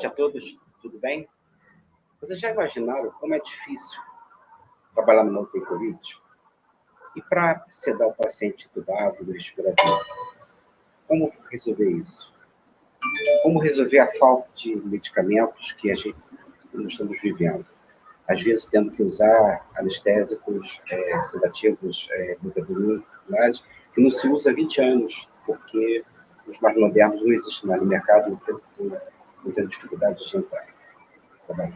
noite a todos, tudo bem? Vocês já imaginaram como é difícil trabalhar no UTI Covid? E para sedar o paciente entubado do respirador, como resolver isso? Como resolver a falta de medicamentos que nós estamos vivendo? Às vezes tendo que usar anestésicos, sedativos, glutaminogênicos, que não se usa há 20 anos, porque os mais modernos não existem mais no mercado, não tem dificuldade de entrar. Tá bem?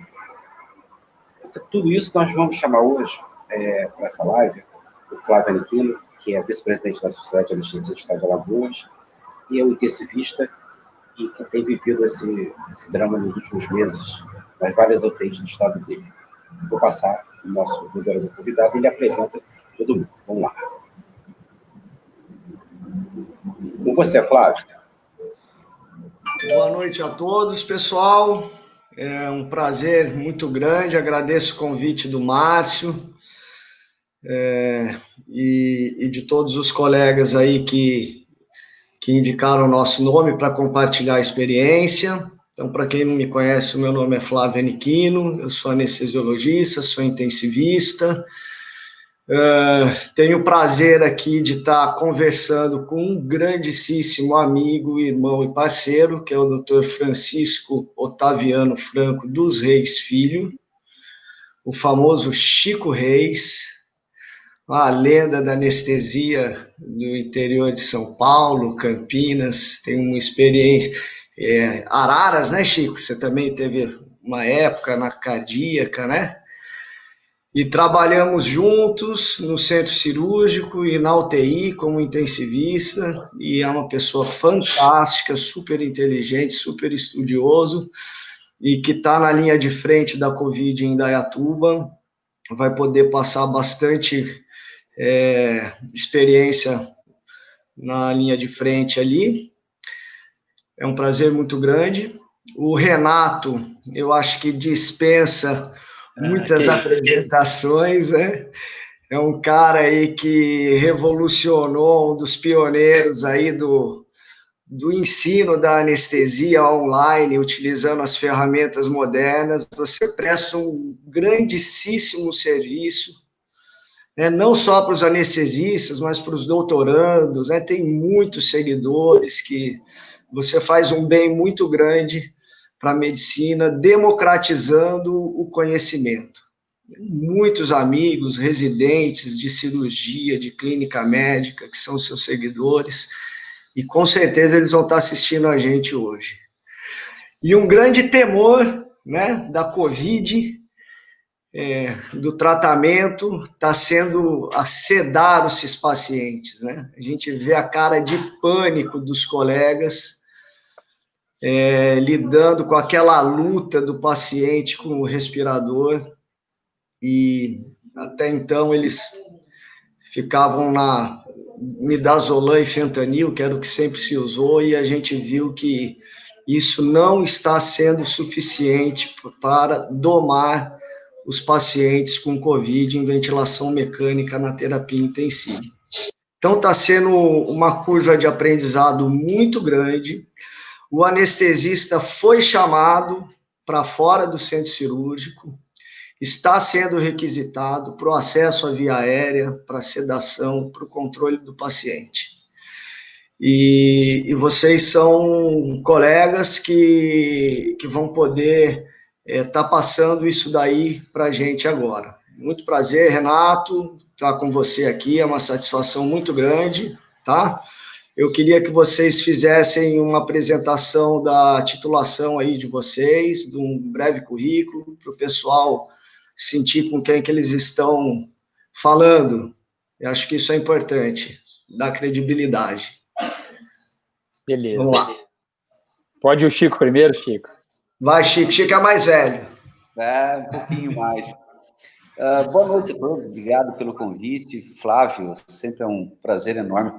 Então, tudo isso nós vamos chamar hoje, para essa live, o Flávio Aniquino, que é vice-presidente da Sociedade de Anestesia do Estado de Alagoas, e é um intensivista e que tem vivido esse drama nos últimos meses, nas várias UTIs do estado dele. Vou passar o nosso moderador convidado e ele apresenta todo mundo. Vamos lá. Com você, Flávio. Boa noite a todos, pessoal. É um prazer muito grande, agradeço o convite do Márcio e de todos os colegas aí que indicaram o nosso nome para compartilhar a experiência. Então, para quem não me conhece, o meu nome é Flávio Aniquino, eu sou anestesiologista, sou intensivista. Tenho o prazer aqui de estar conversando com um grandíssimo amigo, irmão e parceiro, que é o Dr. Francisco Otaviano Franco dos Reis Filho, o famoso Chico Reis, a lenda da anestesia do interior de São Paulo, Campinas, tem uma experiência... Araras, né, Chico? Você também teve uma época na cardíaca, né? E trabalhamos juntos no centro cirúrgico e na UTI como intensivista, e é uma pessoa fantástica, super inteligente, super estudioso, e que está na linha de frente da Covid em Indaiatuba, vai poder passar bastante experiência na linha de frente ali. É um prazer muito grande. O Renato, eu acho que dispensa muitas apresentações, né? É um cara aí que revolucionou, um dos pioneiros aí do ensino da anestesia online, utilizando as ferramentas modernas. Você presta um grandíssimo serviço, né? Não só para os anestesistas, mas para os doutorandos, né? Tem muitos seguidores que você faz um bem muito grande para a medicina, democratizando o conhecimento. Muitos amigos, residentes de cirurgia, de clínica médica, que são seus seguidores, e com certeza eles vão estar assistindo a gente hoje. E um grande temor, né, da Covid, do tratamento, está sendo a sedar esses pacientes, né? A gente vê a cara de pânico dos colegas, lidando com aquela luta do paciente com o respirador, e até então eles ficavam na midazolam e fentanil, que era o que sempre se usou, e a gente viu que isso não está sendo suficiente para domar os pacientes com Covid em ventilação mecânica na terapia intensiva. Então está sendo uma curva de aprendizado muito grande. O anestesista foi chamado para fora do centro cirúrgico, está sendo requisitado para o acesso à via aérea, para a sedação, para o controle do paciente. E vocês são colegas que vão poder estar passando isso daí para a gente agora. Muito prazer, Renato, estar com você aqui, é uma satisfação muito grande, tá? Eu queria que vocês fizessem uma apresentação da titulação aí de vocês, de um breve currículo, para o pessoal sentir com quem que eles estão falando. Eu acho que isso é importante, dá credibilidade. Beleza. Vamos lá. Pode o Chico primeiro, Chico? Vai, Chico. Chico é mais velho. Um pouquinho mais. Boa noite a todos, obrigado pelo convite. Flávio, sempre é um prazer enorme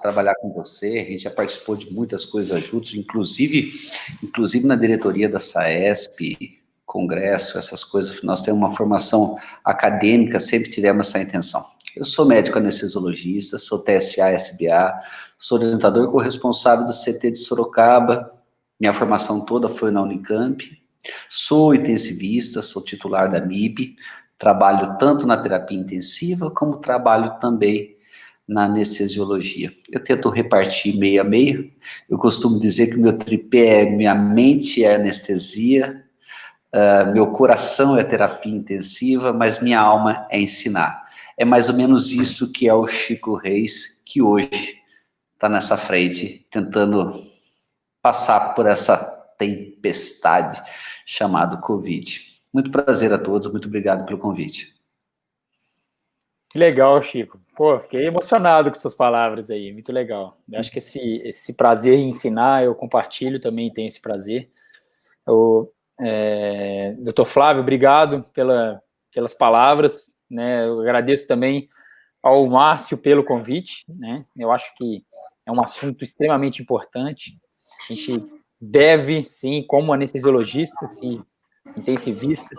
trabalhar com você, a gente já participou de muitas coisas juntos, inclusive na diretoria da SAESP, congresso, essas coisas, nós temos uma formação acadêmica, sempre tivemos essa intenção. Eu sou médico anestesiologista, sou TSA, SBA, sou orientador corresponsável do CT de Sorocaba, minha formação toda foi na Unicamp, sou intensivista, sou titular da MIB, trabalho tanto na terapia intensiva, como trabalho também na anestesiologia. Eu tento repartir meio a meio, eu costumo dizer que meu tripé é minha mente é anestesia, meu coração é terapia intensiva, mas minha alma é ensinar. É mais ou menos isso que é o Chico Reis, que hoje está nessa frente, tentando passar por essa tempestade chamada Covid. Muito prazer a todos, muito obrigado pelo convite. Que legal, Chico. Pô, fiquei emocionado com suas palavras aí, muito legal. Eu acho que esse prazer em ensinar, eu compartilho também, tenho esse prazer. Dr. Flávio, obrigado pelas palavras, né? Eu agradeço também ao Márcio pelo convite, né? Eu acho que é um assunto extremamente importante. A gente deve, sim, como anestesiologistas e intensivistas,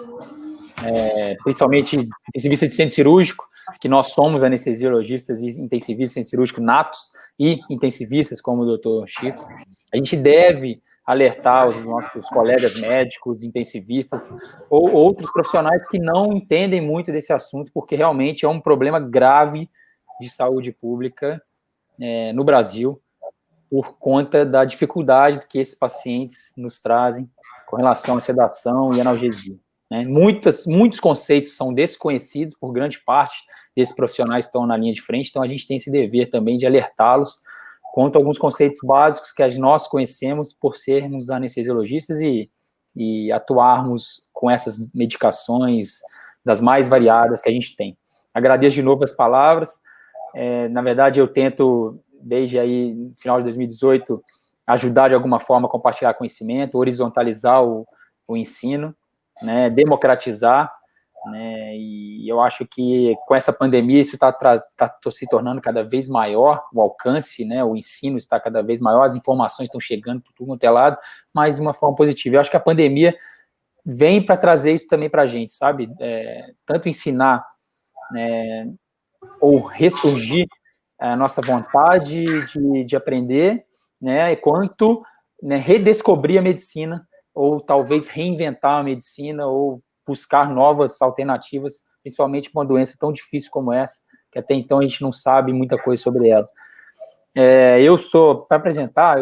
principalmente intensivistas de centro cirúrgico, que nós somos anestesiologistas e intensivistas de centro cirúrgico natos e intensivistas, como o doutor Chico, a gente deve alertar os nossos colegas médicos, intensivistas, ou outros profissionais que não entendem muito desse assunto, porque realmente é um problema grave de saúde pública no Brasil, por conta da dificuldade que esses pacientes nos trazem com relação à sedação e analgesia. Né? Muitos conceitos são desconhecidos por grande parte desses profissionais que estão na linha de frente, então a gente tem esse dever também de alertá-los quanto a alguns conceitos básicos que nós conhecemos por sermos anestesiologistas e atuarmos com essas medicações das mais variadas que a gente tem. Agradeço de novo as palavras. Na verdade, eu tento, desde aí, no final de 2018, ajudar de alguma forma a compartilhar conhecimento, horizontalizar o ensino, né, democratizar, né, e eu acho que com essa pandemia isso está se tornando cada vez maior, o alcance, né, o ensino está cada vez maior, as informações estão chegando por tudo quanto é lado, mas de uma forma positiva. Eu acho que a pandemia vem para trazer isso também para a gente, sabe? Tanto ensinar, né, ou ressurgir a nossa vontade de aprender, né, quanto, né, redescobrir a medicina, ou talvez reinventar a medicina, ou buscar novas alternativas, principalmente com uma doença tão difícil como essa, que até então a gente não sabe muita coisa sobre ela. Eu sou, para apresentar,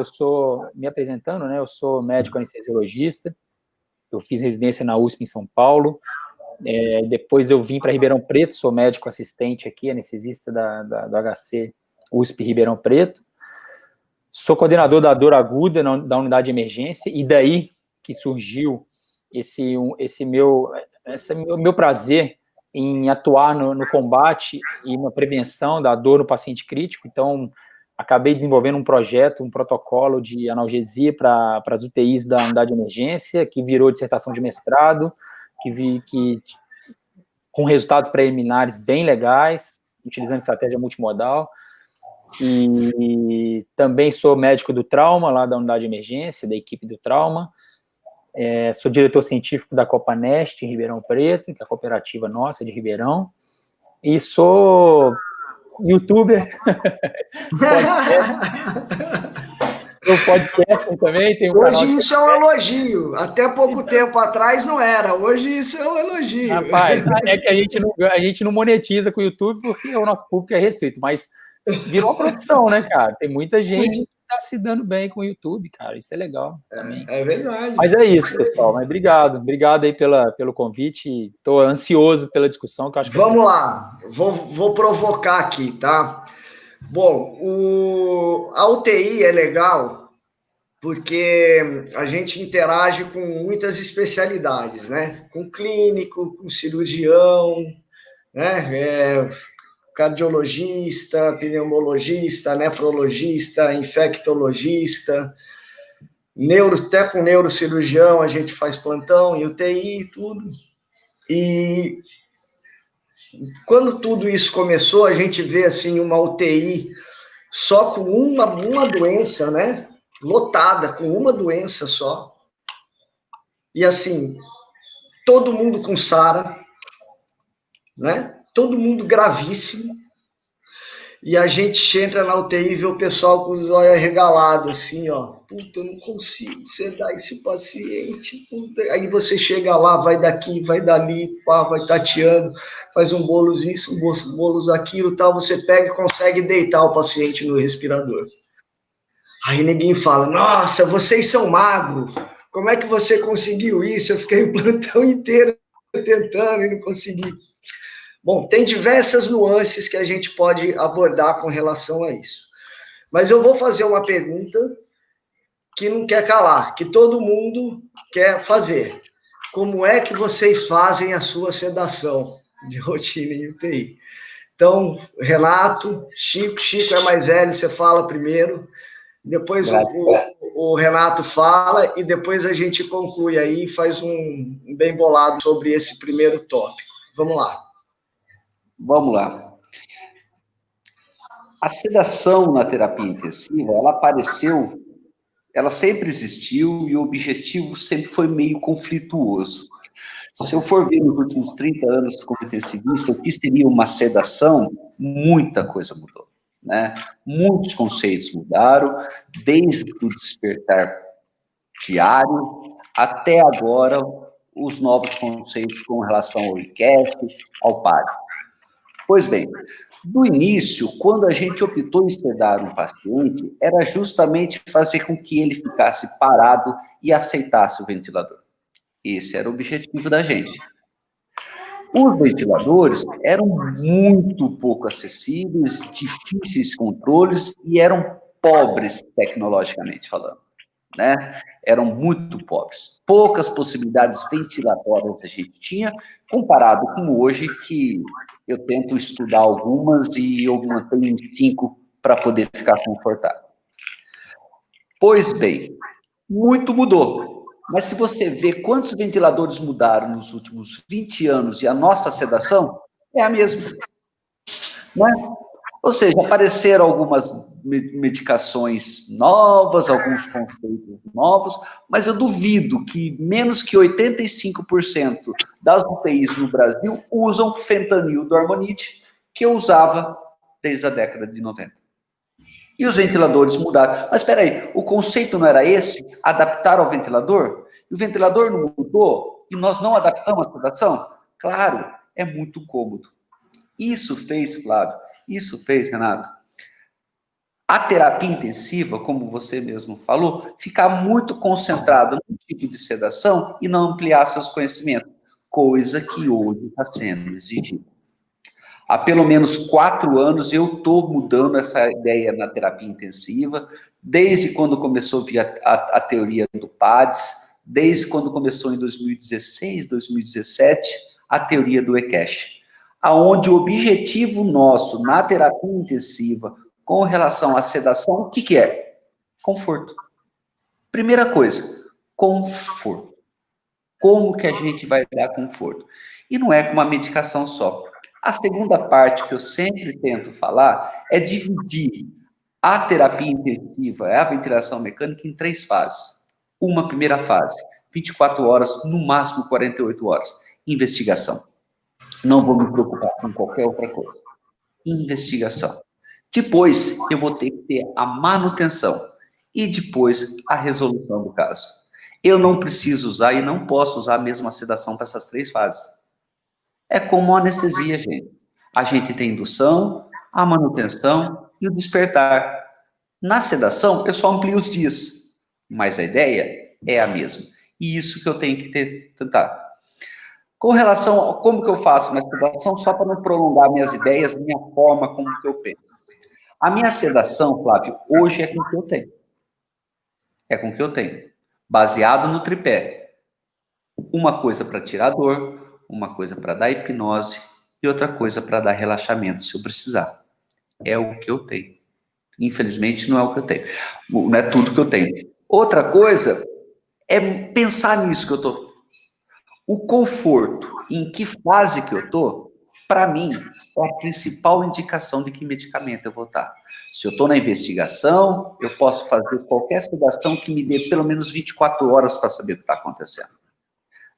me apresentando, né, eu sou médico anestesiologista, eu fiz residência na USP em São Paulo, depois eu vim para Ribeirão Preto, sou médico assistente aqui, anestesista do HC USP Ribeirão Preto, sou coordenador da dor aguda da unidade de emergência, e daí que surgiu esse meu prazer em atuar no combate e na prevenção da dor no paciente crítico. Então, acabei desenvolvendo um projeto, um protocolo de analgesia para as UTIs da unidade de emergência, que virou dissertação de mestrado, com resultados preliminares bem legais, utilizando estratégia multimodal. E também sou médico do trauma, lá da unidade de emergência, da equipe do trauma. Sou diretor científico da Copanest, em Ribeirão Preto, que é a cooperativa nossa de Ribeirão. E sou youtuber. Sou podcaster também. Tenho hoje isso é um elogio. Até pouco tempo atrás não era. Hoje isso é um elogio. Rapaz, é que a gente não monetiza com o YouTube porque o nosso público é restrito, mas virou uma profissão, né, cara? Tem muita gente que tá se dando bem com o YouTube, cara. Isso é legal também. É verdade. Mas é isso, pessoal. Mas obrigado aí pelo convite. Estou ansioso pela discussão, que eu acho que vamos lá. Vou provocar aqui, tá? Bom, a UTI é legal porque a gente interage com muitas especialidades, né? Com clínico, com cirurgião, né? Cardiologista, pneumologista, nefrologista, infectologista, até com neurocirurgião a gente faz plantão em UTI e tudo. E quando tudo isso começou, a gente vê assim uma UTI só com uma doença, né? Lotada, com uma doença só. E assim, todo mundo com SARA, né? Todo mundo gravíssimo. E a gente entra na UTI e vê o pessoal com os olhos arregalados, assim, ó. puta, eu não consigo sedar esse paciente. Puta. Aí você chega lá, vai daqui, vai dali, pá, vai tateando, faz um bolos isso, um bolos aquilo, tal, você pega e consegue deitar o paciente no respirador. Aí ninguém fala, nossa, vocês são magros, como é que você conseguiu isso? Eu fiquei o plantão inteiro tentando e não consegui. Bom, tem diversas nuances que a gente pode abordar com relação a isso. Mas eu vou fazer uma pergunta que não quer calar, que todo mundo quer fazer. Como é que vocês fazem a sua sedação de rotina em UTI? Então, Renato, Chico é mais velho, você fala primeiro, depois o Renato fala e depois a gente conclui aí e faz um bem bolado sobre esse primeiro tópico. Vamos lá. Vamos lá. A sedação na terapia intensiva, ela apareceu, ela sempre existiu e o objetivo sempre foi meio conflituoso. Se eu for ver nos últimos 30 anos como intensivista, o que seria uma sedação, muita coisa mudou, né? Muitos conceitos mudaram, desde o despertar diário até agora, os novos conceitos com relação ao ICAST, ao PAD. Pois bem, no início, quando a gente optou em sedar um paciente, era justamente fazer com que ele ficasse parado e aceitasse o ventilador. Esse era o objetivo da gente. Os ventiladores eram muito pouco acessíveis, difíceis controles e eram pobres tecnologicamente falando, né? Eram muito pobres. Poucas possibilidades ventilatórias a gente tinha, comparado com hoje, que eu tento estudar algumas e eu mantenho 5 para poder ficar confortável. Pois bem, muito mudou. Mas se você vê quantos ventiladores mudaram nos últimos 20 anos e a nossa sedação é a mesma. Né? Ou seja, apareceram algumas medicações novas, alguns conceitos novos, mas eu duvido que menos que 85% das UTIs no Brasil usam fentanil do Harmonite, que eu usava desde a década de 90. E os ventiladores mudaram. Mas espera aí, o conceito não era esse? Adaptar ao ventilador? E o ventilador não mudou? E nós não adaptamos a sedação? Claro, é muito cômodo. Isso fez, Flávio, isso fez, Renato, a terapia intensiva, como você mesmo falou, ficar muito concentrada no tipo de sedação e não ampliar seus conhecimentos, coisa que hoje está sendo exigida. Há pelo menos 4 anos eu estou mudando essa ideia na terapia intensiva, desde quando começou a teoria do PADS, desde quando começou em 2016, 2017, a teoria do ECASH, aonde o objetivo nosso na terapia intensiva com relação à sedação, o que é? Conforto. Primeira coisa, conforto. Como que a gente vai dar conforto? E não é com uma medicação só. A segunda parte que eu sempre tento falar é dividir a terapia intensiva, a ventilação mecânica, em 3 fases. Uma primeira fase, 24 horas, no máximo 48 horas. Investigação. Não vou me preocupar com qualquer outra coisa. Investigação. Depois, eu vou ter que ter a manutenção. E depois, a resolução do caso. Eu não preciso usar e não posso usar a mesma sedação para essas 3 fases. É como anestesia, gente. A gente tem indução, a manutenção e o despertar. Na sedação, eu só amplio os dias. Mas a ideia é a mesma. E isso que eu tenho que tentar. Com relação a como que eu faço minha sedação, só para não prolongar minhas ideias, minha forma, como que eu penso. A minha sedação, Flávio, hoje é com o que eu tenho. É com o que eu tenho. Baseado no tripé. Uma coisa para tirar dor, uma coisa para dar hipnose e outra coisa para dar relaxamento, se eu precisar. É o que eu tenho. Infelizmente, não é o que eu tenho. Não é tudo que eu tenho. Outra coisa é pensar nisso que eu estou. O conforto, em que fase que eu estou, para mim, é a principal indicação de que medicamento eu vou estar. Se eu estou na investigação, eu posso fazer qualquer sedação que me dê pelo menos 24 horas para saber o que está acontecendo.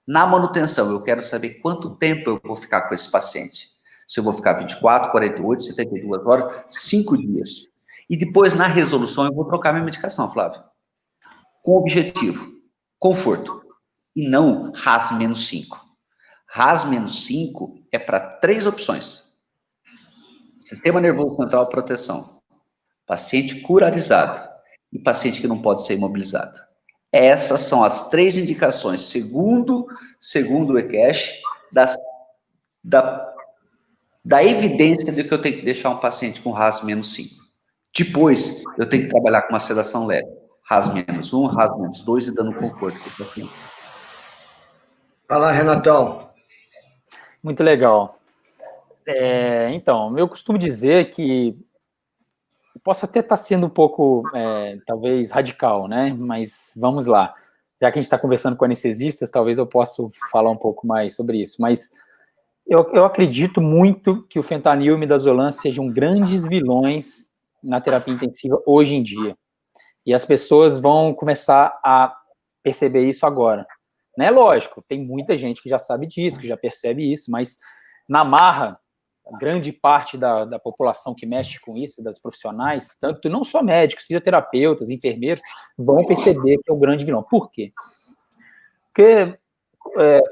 Na manutenção, eu quero saber quanto tempo eu vou ficar com esse paciente. Se eu vou ficar 24, 48, 72 horas, 5 dias. E depois, na resolução, eu vou trocar minha medicação, Flávio. com objetivo, conforto, e não RAS menos 5. RAS menos 5 é para 3 opções. Sistema nervoso central, proteção. Paciente curalizado e paciente que não pode ser imobilizado. Essas são as 3 indicações, segundo o ECASH, da evidência de que eu tenho que deixar um paciente com RAS menos 5. Depois, eu tenho que trabalhar com uma sedação leve. RAS menos 1, RAS menos 2 e dando conforto para o paciente. Vai lá, Renatão. Muito legal. Então, eu costumo dizer que posso até estar sendo um pouco, talvez, radical, né? Mas vamos lá. Já que a gente está conversando com anestesistas, talvez eu possa falar um pouco mais sobre isso. Mas eu acredito muito que o fentanil e o midazolam sejam grandes vilões na terapia intensiva hoje em dia. E as pessoas vão começar a perceber isso agora. Né? Lógico, tem muita gente que já sabe disso, que já percebe isso, mas na marra, a grande parte da população que mexe com isso, das profissionais, tanto não só médicos, fisioterapeutas, enfermeiros, vão perceber que é o grande vilão. Por quê? Porque,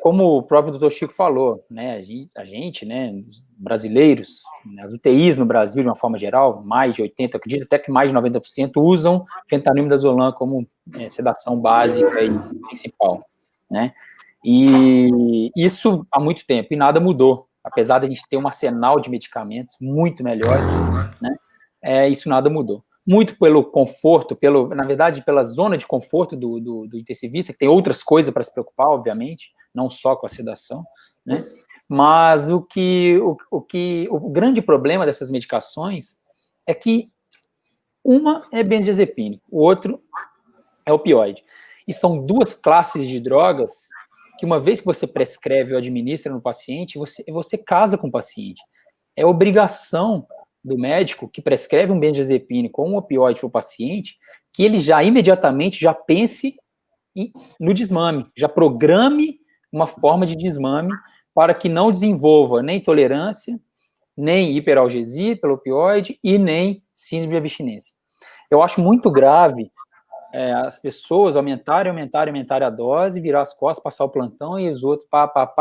como o próprio doutor Chico falou, né, a gente, né, brasileiros, as UTIs no Brasil, de uma forma geral, mais de 80%, acredito até que mais de 90%, usam fentanil e midazolam como sedação básica e principal, né? E isso há muito tempo, e nada mudou. Apesar de a gente ter um arsenal de medicamentos muito melhores, né? Isso nada mudou. Muito pelo conforto, na verdade, pela zona de conforto do intensivista, que tem outras coisas para se preocupar, obviamente, não só com a sedação, né? Mas o grande problema dessas medicações é que uma é benzodiazepínico, o outro é opioide. E são 2 classes de drogas que uma vez que você prescreve ou administra no paciente, você casa com o paciente. É obrigação do médico que prescreve um benzodiazepínico ou um opioide para o paciente, que ele já imediatamente já pense no desmame, já programe uma forma de desmame para que não desenvolva nem tolerância, nem hiperalgesia pelo opioide e nem síndrome de abstinência. Eu acho muito grave as pessoas aumentarem a dose, virar as costas, passar o plantão e os outros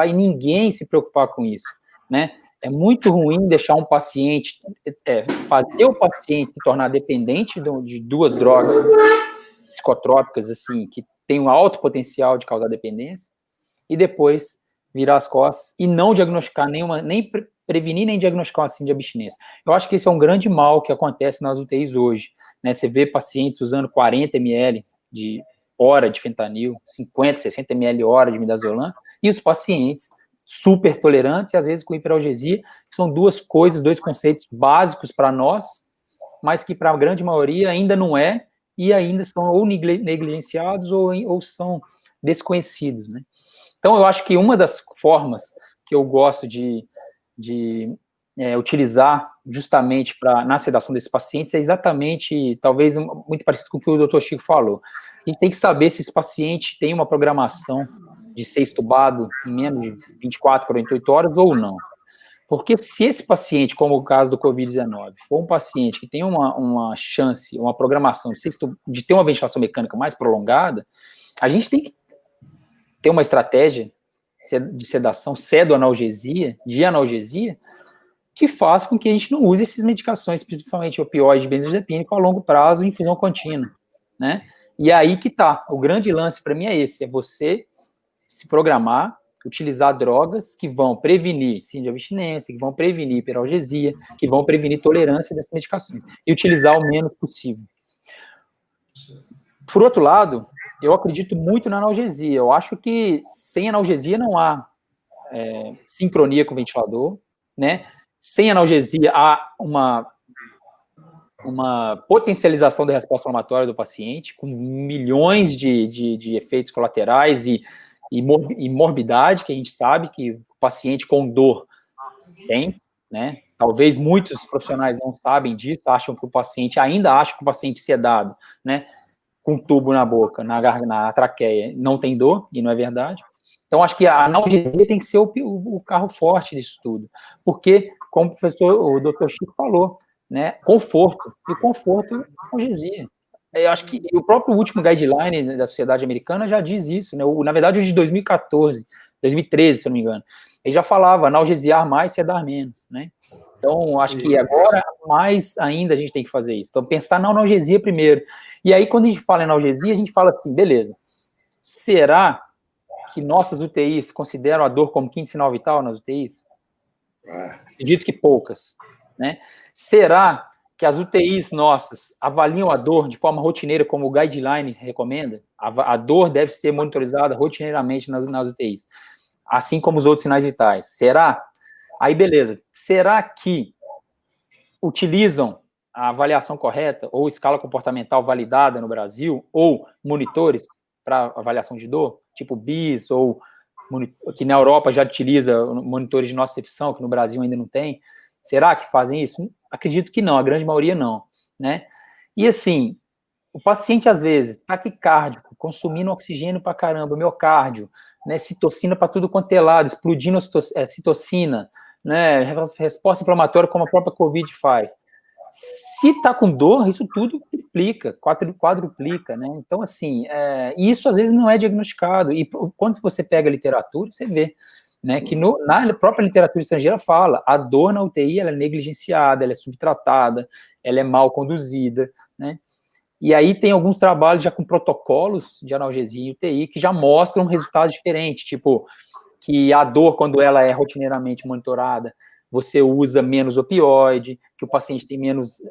e ninguém se preocupar com isso, né? É muito ruim deixar um paciente, fazer o paciente se tornar dependente de 2 drogas psicotrópicas, assim, que tem um alto potencial de causar dependência, e depois virar as costas e não diagnosticar nem prevenir nem diagnosticar uma síndrome de abstinência. Eu acho que esse é um grande mal que acontece nas UTIs hoje, né? Você vê pacientes usando 40 ml de hora de fentanil, 50, 60 ml hora de midazolam, e os pacientes super tolerantes e às vezes com hiperalgesia, que são 2 conceitos básicos para nós, mas que para a grande maioria ainda não é, e ainda são ou negligenciados ou são desconhecidos, né? Então, eu acho que uma das formas que eu gosto de utilizar justamente na sedação desses pacientes é exatamente, talvez, muito parecido com o que o doutor Chico falou. A gente tem que saber se esse paciente tem uma programação de ser estubado em menos de 24, 48 horas ou não. Porque se esse paciente, como o caso do Covid-19, for um paciente que tem uma chance, uma programação de ter uma ventilação mecânica mais prolongada, a gente tem que ter uma estratégia de sedação, de analgesia, que faz com que a gente não use essas medicações, principalmente opioide e benzodiazepínico, a longo prazo, em infusão contínua, né? E aí que tá, o grande lance para mim é esse, é você se programar, utilizar drogas que vão prevenir síndrome de abstinência, que vão prevenir hiperalgesia, que vão prevenir tolerância dessas medicações, e utilizar o menos possível. Por outro lado, eu acredito muito na analgesia. Eu acho que sem analgesia não há sincronia com o ventilador, né? Sem analgesia há uma potencialização da resposta inflamatória do paciente, com milhões de efeitos colaterais e morbidade, que a gente sabe que o paciente com dor tem, né? Talvez muitos profissionais não sabem disso, ainda acham que o paciente sedado, né, com tubo na boca, na traqueia, não tem dor, e não é verdade. Então, acho que a analgesia tem que ser o carro forte disso tudo, porque, como o Dr. Chico falou, né, conforto, e conforto é analgesia. Eu acho que o próprio último guideline da Sociedade Americana já diz isso, né? Na verdade, o de 2014, 2013, se eu não me engano. Ele já falava analgesiar mais, sedar menos, né? Então, acho que agora, mais ainda, a gente tem que fazer isso. Então, pensar na analgesia primeiro. E aí, quando a gente fala em analgesia, a gente fala assim, beleza, será que nossas UTIs consideram a dor como quinto sinal vital nas UTIs? Acredito que poucas, né? Será que as UTIs nossas avaliam a dor de forma rotineira, como o guideline recomenda? A dor deve ser monitorizada rotineiramente nas UTIs, assim como os outros sinais vitais. Será? Aí, beleza. Será que utilizam a avaliação correta ou escala comportamental validada no Brasil, ou monitores para avaliação de dor, tipo BIS, ou que na Europa já utiliza monitores de nocicepção, que no Brasil ainda não tem? Será que fazem isso? Acredito que não, a grande maioria não, né? E assim, o paciente, às vezes, taquicárdico, consumindo oxigênio pra caramba, miocárdio, né, citocina para tudo quanto é lado, explodindo a citocina, né, resposta inflamatória como a própria Covid faz. Se tá com dor, isso tudo triplica, quadruplica, né? Então, assim, isso às vezes não é diagnosticado. E quando você pega a literatura, você vê, né, que na própria literatura estrangeira fala, a dor na UTI ela é negligenciada, ela é subtratada, ela é mal conduzida, né? E aí tem alguns trabalhos já com protocolos de analgesia em UTI que já mostram resultados diferentes, tipo, que a dor, quando ela é rotineiramente monitorada, você usa menos opioide, que o paciente tem menos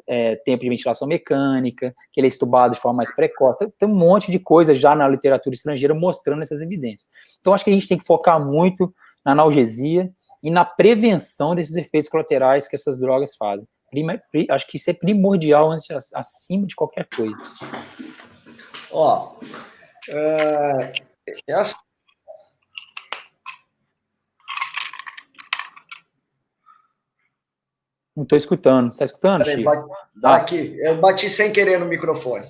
tempo de ventilação mecânica, que ele é estubado de forma mais precoce. Tem um monte de coisa já na literatura estrangeira mostrando essas evidências. Então, acho que a gente tem que focar muito na analgesia e na prevenção desses efeitos colaterais que essas drogas fazem. Acho que isso é primordial acima de qualquer coisa. Ó, essa... Não estou escutando. Você está escutando, Chico? Aqui, eu bati sem querer no microfone.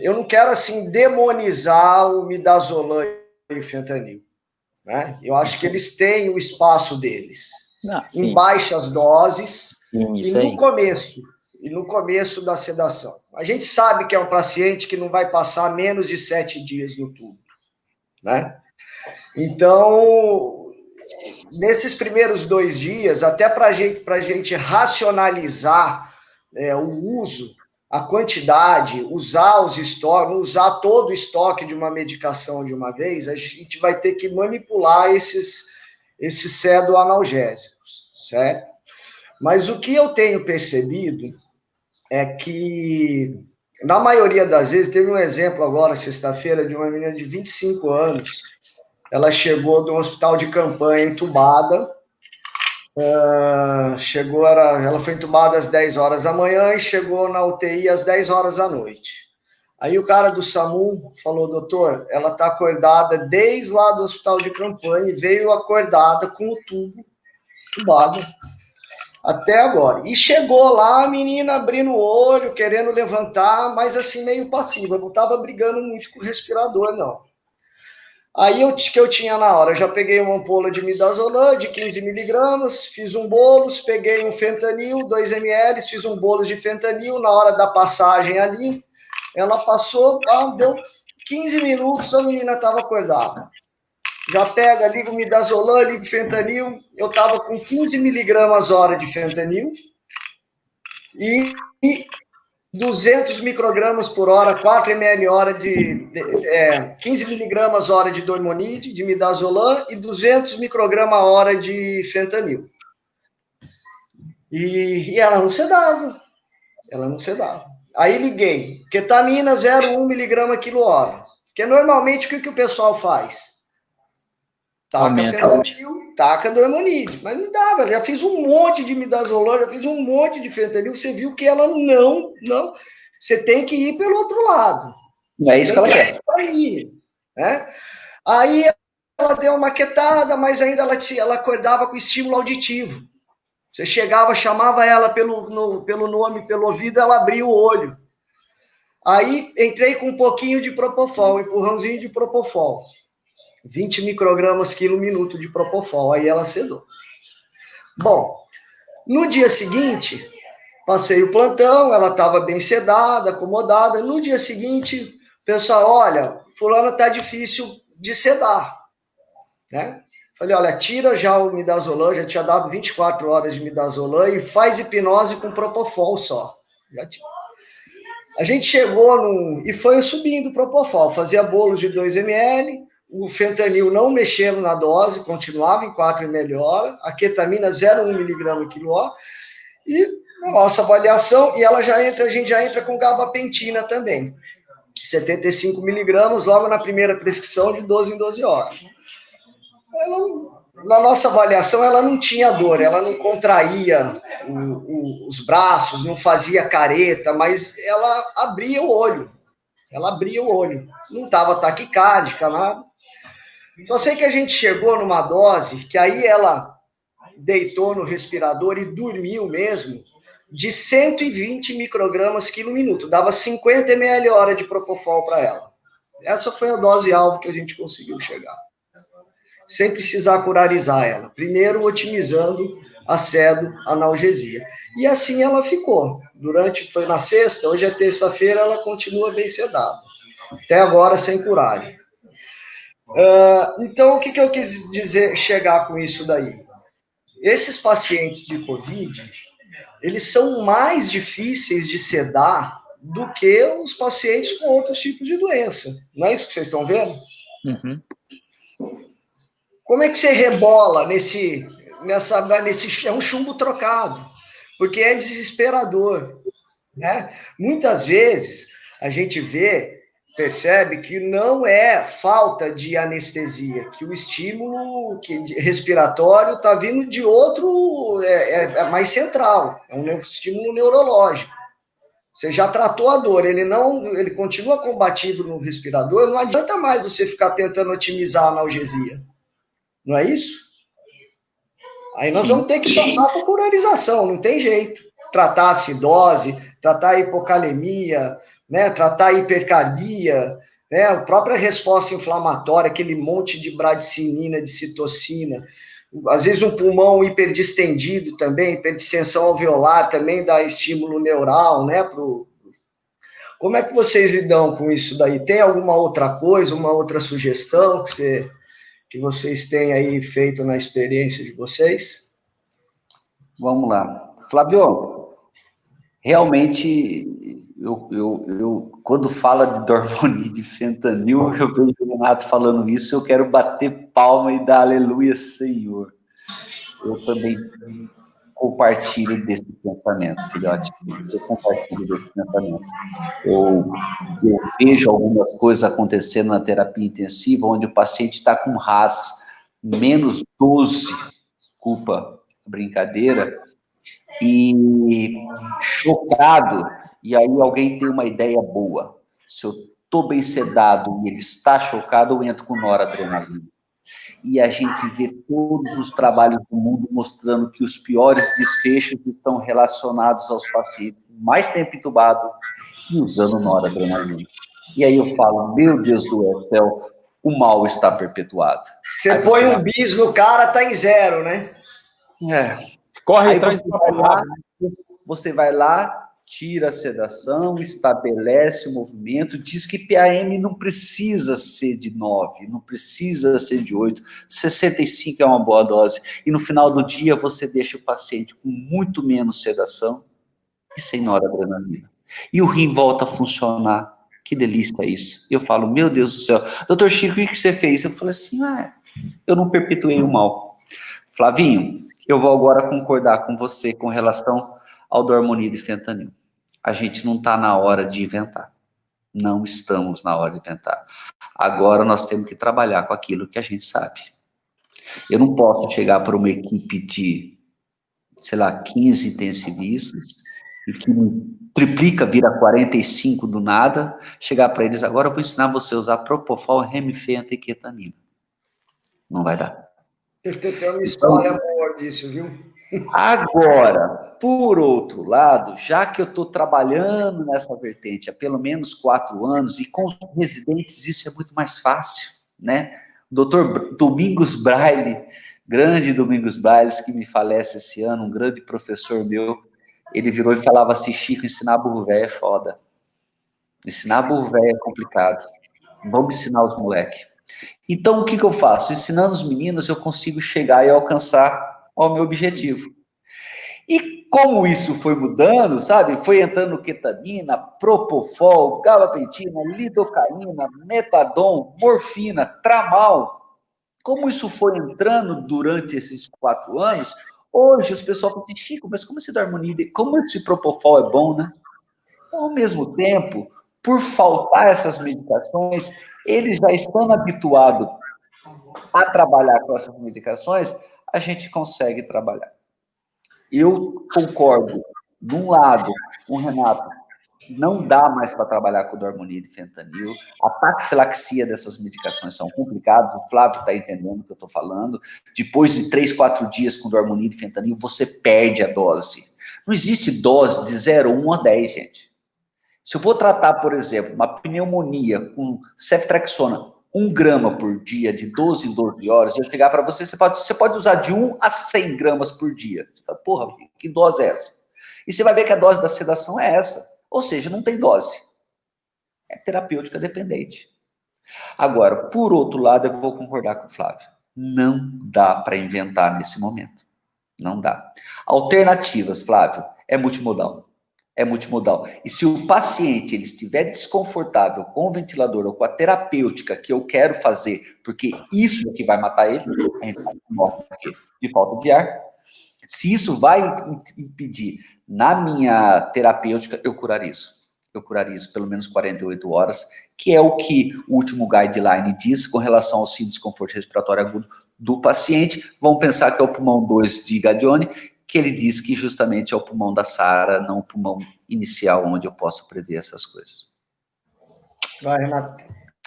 Eu não quero, assim, demonizar o midazolam e o fentanil, né? Eu acho que eles têm o espaço deles. Em baixas doses e no começo da sedação. A gente sabe que é um paciente que não vai passar menos de 7 dias no tubo, né? Então, nesses primeiros 2 dias, até para a gente racionalizar o uso, a quantidade, usar os estoques, usar todo o estoque de uma medicação de uma vez, a gente vai ter que manipular esses pseudoanalgésicos, certo? Mas o que eu tenho percebido é que, na maioria das vezes, teve um exemplo agora, sexta-feira, de uma menina de 25 anos, ela chegou de um hospital de campanha entubada, ela foi entubada às 10 horas da manhã e chegou na UTI às 10 horas da noite. Aí o cara do SAMU falou, doutor, ela está acordada desde lá do hospital de campanha e veio acordada com o tubo entubado até agora. E chegou lá a menina abrindo o olho, querendo levantar, mas assim meio passiva, não estava brigando muito com o respirador, não. Aí o que eu tinha na hora? Eu já peguei uma ampola de midazolam de 15 miligramas, fiz um bolos, peguei um fentanil, 2 ml, fiz um bolos de fentanil. Na hora da passagem ali, ela passou, deu 15 minutos, a menina estava acordada. Já pega, liga o midazolam, liga o fentanil. Eu estava com 15 miligramas hora de fentanil e 200 microgramas por hora, 4 ml hora 15 miligramas hora de dormonide, de midazolam, e 200 microgramas hora de fentanil. E ela não sedava. Aí liguei, ketamina 0,1 miligrama quilo hora. Porque normalmente o que o pessoal faz? Taca fentanil, taca dormonide. Mas não dava, já fiz um monte de midazolam, já fiz um monte de fentanil, você viu que ela não, você tem que ir pelo outro lado. É isso que ela quer. Né? Aí ela deu uma quietada, mas ainda ela acordava com estímulo auditivo. Você chegava, chamava ela pelo nome, pelo ouvido, ela abria o olho. Aí entrei com um pouquinho de propofol, um empurrãozinho de propofol. 20 microgramas quilo minuto de propofol, aí ela sedou. Bom, no dia seguinte, Passei o plantão, ela estava bem sedada, acomodada. No dia seguinte, o pessoal, olha, fulana está difícil de sedar, né? Falei, olha, tira já o midazolam, já tinha dado 24 horas de midazolam e faz hipnose com propofol só. A gente chegou e foi subindo o propofol, fazia bolos de 2 ml, o fentanil não mexendo na dose, continuava em 4 ml hora, a ketamina 0,1 mg quilô, e na nossa avaliação, e a gente já entra com gabapentina também, 75 miligramas, logo na primeira prescrição, de 12 em 12 horas. Na nossa avaliação, ela não tinha dor, ela não contraía os braços, não fazia careta, mas ela abria o olho. Não estava taquicárdica, nada. Só sei que a gente chegou numa dose que aí ela deitou no respirador e dormiu mesmo, de 120 microgramas quilo minuto. Dava 50 ml hora de propofol para ela. Essa foi a dose-alvo que a gente conseguiu chegar. Sem precisar curarizar ela. Primeiro, otimizando a sedo-analgesia. E assim ela ficou. Foi na sexta, hoje é terça-feira, ela continua bem sedada. Até agora, sem curar. Então, o que eu quis chegar com isso daí? Esses pacientes de Covid, eles são mais difíceis de sedar do que os pacientes com outros tipos de doença. Não é isso que vocês estão vendo? Uhum. Como é que você rebola nesse é um chumbo trocado, porque é desesperador, né? Muitas vezes a gente percebe que não é falta de anestesia, que o estímulo respiratório está vindo de outro, é mais central, é um estímulo neurológico. Você já tratou a dor, ele continua combativo no respirador, não adianta mais você ficar tentando otimizar a analgesia. Não é isso? Aí nós vamos ter que passar por curarização, não tem jeito. Tratar a acidose, tratar a hipocalemia, né? Tratar a hipercarbia, né? A própria resposta inflamatória, aquele monte de bradicinina, de citocina. Às vezes um pulmão hiperdistendido também, hiperdistensão alveolar também dá estímulo neural, né? Como é que vocês lidam com isso daí? Tem alguma outra coisa, uma outra sugestão que vocês têm aí feito na experiência de vocês? Vamos lá. Flávio, realmente, eu quando fala de Dormoni, de fentanil, eu vejo o Renato falando isso, eu quero bater palma e dar aleluia, Senhor. Eu também compartilho desse pensamento, filhote. Eu compartilho desse pensamento. Eu vejo algumas coisas acontecendo na terapia intensiva, onde o paciente está com RAS menos 12, desculpa a brincadeira, e chocado, e aí alguém tem uma ideia boa. Se eu estou bem sedado e ele está chocado, eu entro com noradrenalina. E a gente vê todos os trabalhos do mundo mostrando que os piores desfechos estão relacionados aos pacientes mais tempo entubado e usando noradrenalina. E aí eu falo, meu Deus do céu, o mal está perpetuado. Você põe um bis no cara, tá em 0, né? Corre atrás do papo. Você vai lá, tira a sedação, estabelece o movimento, diz que PAM não precisa ser de 9, não precisa ser de 8, 65 é uma boa dose. E no final do dia você deixa o paciente com muito menos sedação e sem noradrenalina. E o rim volta a funcionar. Que delícia isso. Eu falo, meu Deus do céu. Doutor Chico, o que você fez? Eu falei assim, eu não perpetuei o mal. Flavinho, eu vou agora concordar com você com relação ao Dormonide e fentanil. A gente não está na hora de inventar. Não estamos na hora de inventar. Agora nós temos que trabalhar com aquilo que a gente sabe. Eu não posso chegar para uma equipe de, 15 intensivistas, e que triplica, vira 45 do nada, chegar para eles, agora eu vou ensinar você a usar propofol, remifenta e ketamina. Não vai dar. Tem uma história boa disso, viu? Agora, por outro lado, já que eu estou trabalhando nessa vertente há pelo menos 4 anos, e com os residentes isso é muito mais fácil, né? O doutor Domingos Braille, grande Domingos Braille, que me falece esse ano, um grande professor meu, ele virou e falava assim: Chico, ensinar burro velho é foda. Ensinar burro velho é complicado. Vamos ensinar os moleques. Então, o que eu faço? Ensinando os meninos, eu consigo chegar e alcançar o meu objetivo. E como isso foi mudando, sabe? Foi entrando ketamina, propofol, gabapentina, lidocaína, metadon, morfina, tramal. Como isso foi entrando durante esses 4 anos, hoje os pessoal falam assim: Chico, mas como esse Dormonide, como esse propofol é bom, né? Então, ao mesmo tempo, por faltar essas medicações, eles já estão habituados a trabalhar com essas medicações, a gente consegue trabalhar. Eu concordo, num lado, com o Renato, não dá mais para trabalhar com dormonide e fentanil, a taxilaxia dessas medicações são complicadas, o Flávio está entendendo o que eu estou falando, depois de 3, 4 dias com dormonide e fentanil, você perde a dose. Não existe dose de 0, 1 a 10, gente. Se eu vou tratar, por exemplo, uma pneumonia com ceftriaxona, 1 grama por dia, de 12 em 12 horas, e eu chegar para você, você pode usar de 1 a 100 gramas por dia. Você fala, porra, que dose é essa? E você vai ver que a dose da sedação é essa. Ou seja, não tem dose. É terapêutica dependente. Agora, por outro lado, eu vou concordar com o Flávio. Não dá para inventar nesse momento. Não dá. Alternativas, Flávio, é multimodal. É multimodal. E se o paciente ele estiver desconfortável com o ventilador ou com a terapêutica que eu quero fazer, porque isso é que vai matar ele, a gente morre de falta de ar. Se isso vai impedir, na minha terapêutica, eu curar isso. Eu curar isso pelo menos 48 horas, que é o que o último guideline diz com relação ao desconforto respiratório agudo do paciente. Vamos pensar que é o pulmão 2 de Gadione, que ele diz que justamente é o pulmão da Sara, não o pulmão inicial, onde eu posso prever essas coisas. Vai, Renato.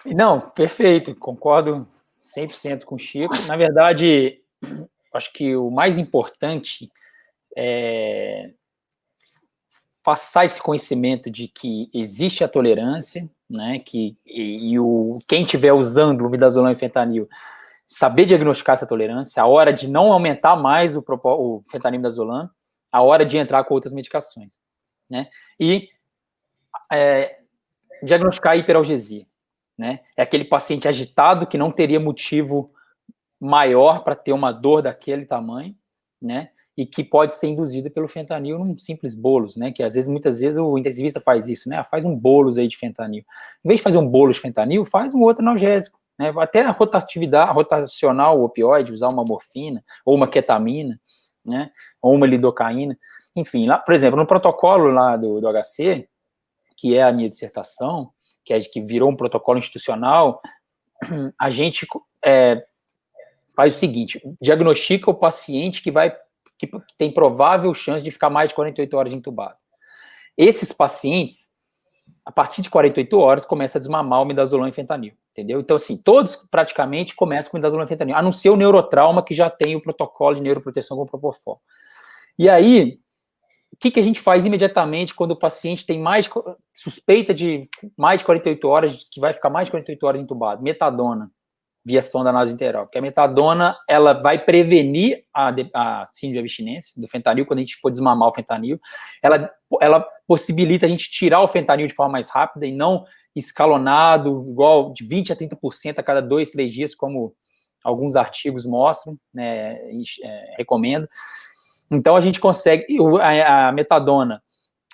Não, perfeito, concordo 100% com o Chico. Na verdade, acho que o mais importante é passar esse conhecimento de que existe a tolerância, né, quem estiver usando o midazolam e fentanil, saber diagnosticar essa tolerância, a hora de não aumentar mais o fentanil e midazolam, a hora de entrar com outras medicações, né, e diagnosticar a hiperalgesia, né, é aquele paciente agitado que não teria motivo maior para ter uma dor daquele tamanho, né, e que pode ser induzida pelo fentanil num simples bolos, né, que muitas vezes o intensivista faz isso, né, faz um bolos aí de fentanil. Em vez de fazer um bolos de fentanil, faz um outro analgésico, né, até a rotacional o opioide, usar uma morfina, ou uma ketamina, né, ou uma lidocaína, enfim, lá, por exemplo, no protocolo lá do HC, que é a minha dissertação, que virou um protocolo institucional, a gente faz o seguinte, diagnostica o paciente que tem provável chance de ficar mais de 48 horas entubado. Esses pacientes, a partir de 48 horas, começa a desmamar o midazolam e fentanil, entendeu? Então, assim, todos praticamente começam com midazolam e fentanil, a não ser o neurotrauma, que já tem o protocolo de neuroproteção com propofol. E aí, o que a gente faz imediatamente quando o paciente tem suspeita de mais de 48 horas, que vai ficar mais de 48 horas entubado? Metadona, via sonda nasointeral, porque a metadona, ela vai prevenir a síndrome de abstinência do fentanil, quando a gente for desmamar o fentanil, ela possibilita a gente tirar o fentanil de forma mais rápida e não escalonado, igual de 20% a 30% a cada 2, 3 dias, como alguns artigos mostram, né, recomendo. Então, a gente consegue, a metadona,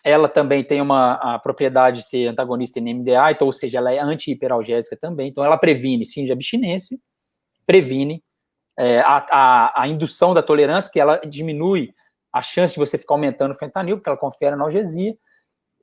ela também tem a propriedade de ser antagonista em NMDA, então, ou seja, ela é anti-hiperalgésica também, então ela previne síndrome de abstinência, previne a indução da tolerância, que ela diminui a chance de você ficar aumentando o fentanil, porque ela confere analgesia,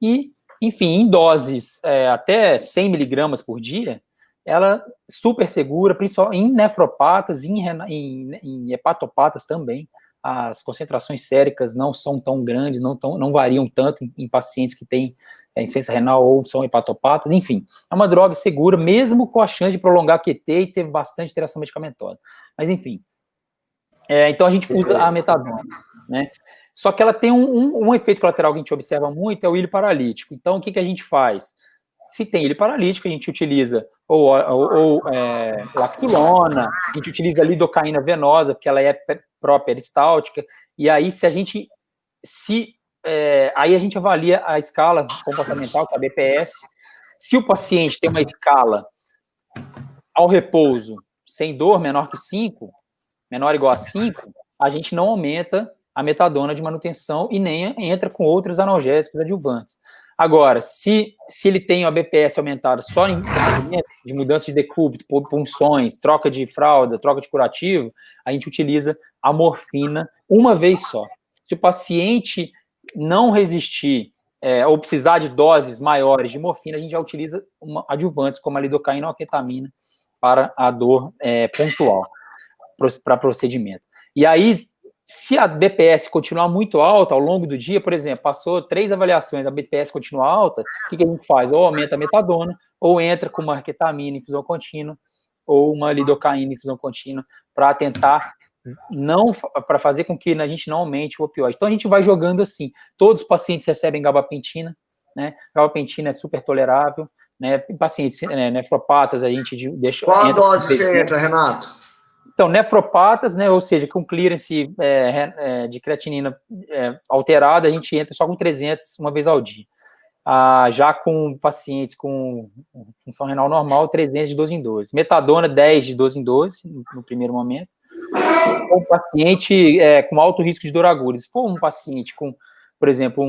e, enfim, em doses até 100 miligramas por dia, ela é super segura, principalmente em nefropatas, em hepatopatas também. As concentrações séricas não são tão grandes, não variam tanto em pacientes que têm insuficiência renal ou são hepatopatas, enfim, é uma droga segura, mesmo com a chance de prolongar QT e ter bastante interação medicamentosa. Mas, enfim, então a gente usa a metadona, né? Só que ela tem um efeito colateral que a gente observa muito, é o ilho paralítico. Então, o que a gente faz? Se tem ilho paralítico, a gente utiliza lactulona, a gente utiliza lidocaína venosa, porque ela é pró-peristáltica, e aí se aí a gente avalia a escala comportamental, que é a BPS. Se o paciente tem uma escala ao repouso sem dor menor que 5, menor ou igual a 5, a gente não aumenta a metadona de manutenção e nem entra com outros analgésicos adjuvantes. Agora, se ele tem a BPS aumentada só em procedimento de mudança de decúbito, punções, troca de fralda, troca de curativo, a gente utiliza a morfina uma vez só. Se o paciente não resistir ou precisar de doses maiores de morfina, a gente já utiliza adjuvantes como a lidocaína ou a ketamina para a dor pontual, para procedimento. E aí, se a BPS continuar muito alta ao longo do dia, por exemplo, passou 3 avaliações, a BPS continua alta, o que a gente faz? Ou aumenta a metadona, ou entra com uma ketamina em infusão contínua, ou uma lidocaína em infusão contínua, para tentar para fazer com que a gente não aumente o opioide. Então, a gente vai jogando assim. Todos os pacientes recebem gabapentina, né? Gabapentina é super tolerável, né? Em pacientes nefropatas, a gente deixa... Qual a dose você entra, Renato? Então, nefropatas, né, ou seja, com clearance de creatinina alterada, a gente entra só com 300 uma vez ao dia. Já com pacientes com função renal normal, 300 de 12 em 12. Metadona, 10 de 12 em 12, no primeiro momento. Se for um paciente com alto risco de dor aguda, se for um paciente com, por exemplo,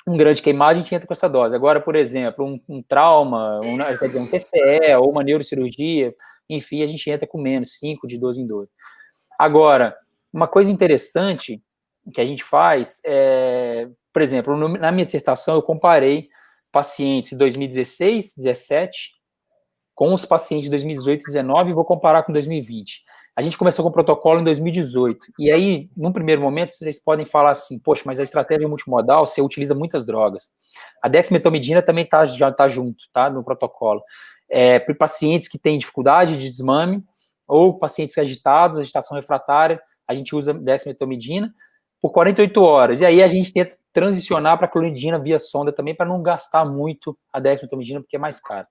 um grande queimado, a gente entra com essa dose. Agora, por exemplo, um trauma, um TCE ou uma neurocirurgia, enfim, a gente entra com menos, 5 de 12 em 12. Agora, uma coisa interessante que a gente faz por exemplo, na minha dissertação eu comparei pacientes de 2016, 17 com os pacientes de 2018 e 19 e vou comparar com 2020. A gente começou com o protocolo em 2018. E aí, num primeiro momento, vocês podem falar assim, poxa, mas a estratégia multimodal, você utiliza muitas drogas. A dexmetomidina também já está junto, tá, no protocolo. Para pacientes que têm dificuldade de desmame, ou pacientes agitados, agitação refratária, a gente usa dexmetomidina por 48 horas. E aí a gente tenta transicionar para clonidina via sonda também, para não gastar muito a dexmetomidina, porque é mais caro.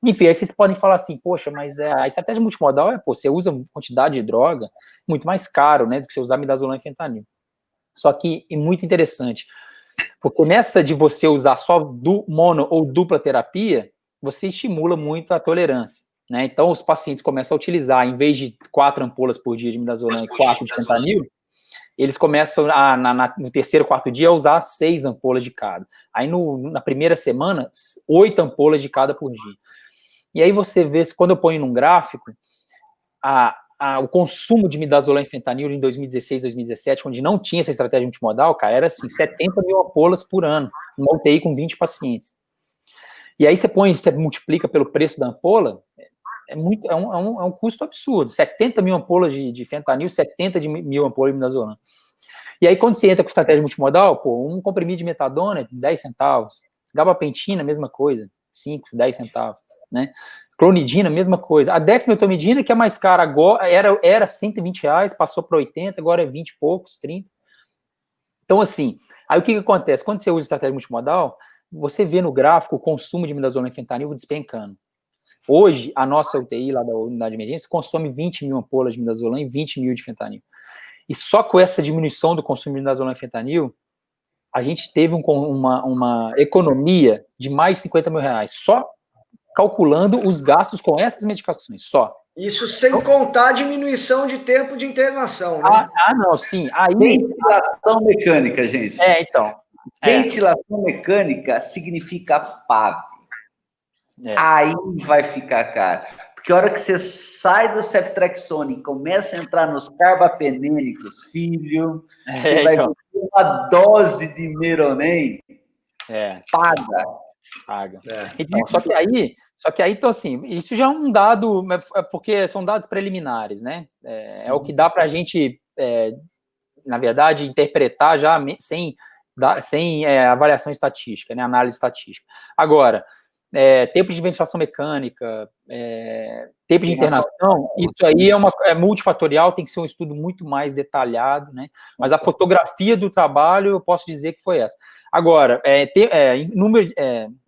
Enfim, aí vocês podem falar assim, poxa, mas a estratégia multimodal você usa quantidade de droga muito mais caro, né, do que você usar midazolam e fentanil. Só que é muito interessante, porque nessa de você usar só mono ou dupla terapia, você estimula muito a tolerância, né? Então, os pacientes começam a utilizar, em vez de 4 ampolas por dia de midazolam e 4 de fentanil, eles começam no terceiro, quarto dia a usar 6 ampolas de cada. Aí, na primeira semana, 8 ampolas de cada por dia. E aí você vê, quando eu ponho num gráfico, o consumo de midazolam e fentanil em 2016, 2017, onde não tinha essa estratégia multimodal, cara, era assim, 70 mil ampolas por ano, uma UTI com 20 pacientes. E aí você multiplica pelo preço da ampola, é um custo absurdo, 70 mil ampolas de fentanil, 70 mil ampolas de midazolam. E aí quando você entra com estratégia multimodal, um comprimido de metadona, 10 centavos, gabapentina, mesma coisa, 5, 10 centavos, né? Clonidina, mesma coisa. A dexmetomidina, que é mais cara agora, era 120 reais, passou para 80, agora é 20 e poucos, 30. Então, assim, aí o que acontece? Quando você usa estratégia multimodal, você vê no gráfico o consumo de midazolam e fentanil despencando. Hoje, a nossa UTI lá da unidade de emergência consome 20 mil ampolas de midazolam e 20 mil de fentanil. E só com essa diminuição do consumo de midazolam e fentanil, a gente teve uma economia de mais de 50 mil reais, só calculando os gastos com essas medicações, só. Isso sem contar a diminuição de tempo de internação, né? Não, sim. Aí... Ventilação mecânica, gente. Então. Ventilação mecânica significa PAV. Aí vai ficar caro. Porque a hora que você sai do ceftriaxone e começa a entrar nos carbapenênicos, filho, você vai ter uma dose de Meronem, paga. Então, só que aí, então, assim, isso já é um dado, porque são dados preliminares, né? É o que dá para a gente, na verdade, interpretar já sem avaliação estatística, né? Análise estatística. Agora, tempo de ventilação mecânica, tempo de internação, isso aí é multifatorial, tem que ser um estudo muito mais detalhado, né? Mas a fotografia do trabalho, eu posso dizer que foi essa. Agora,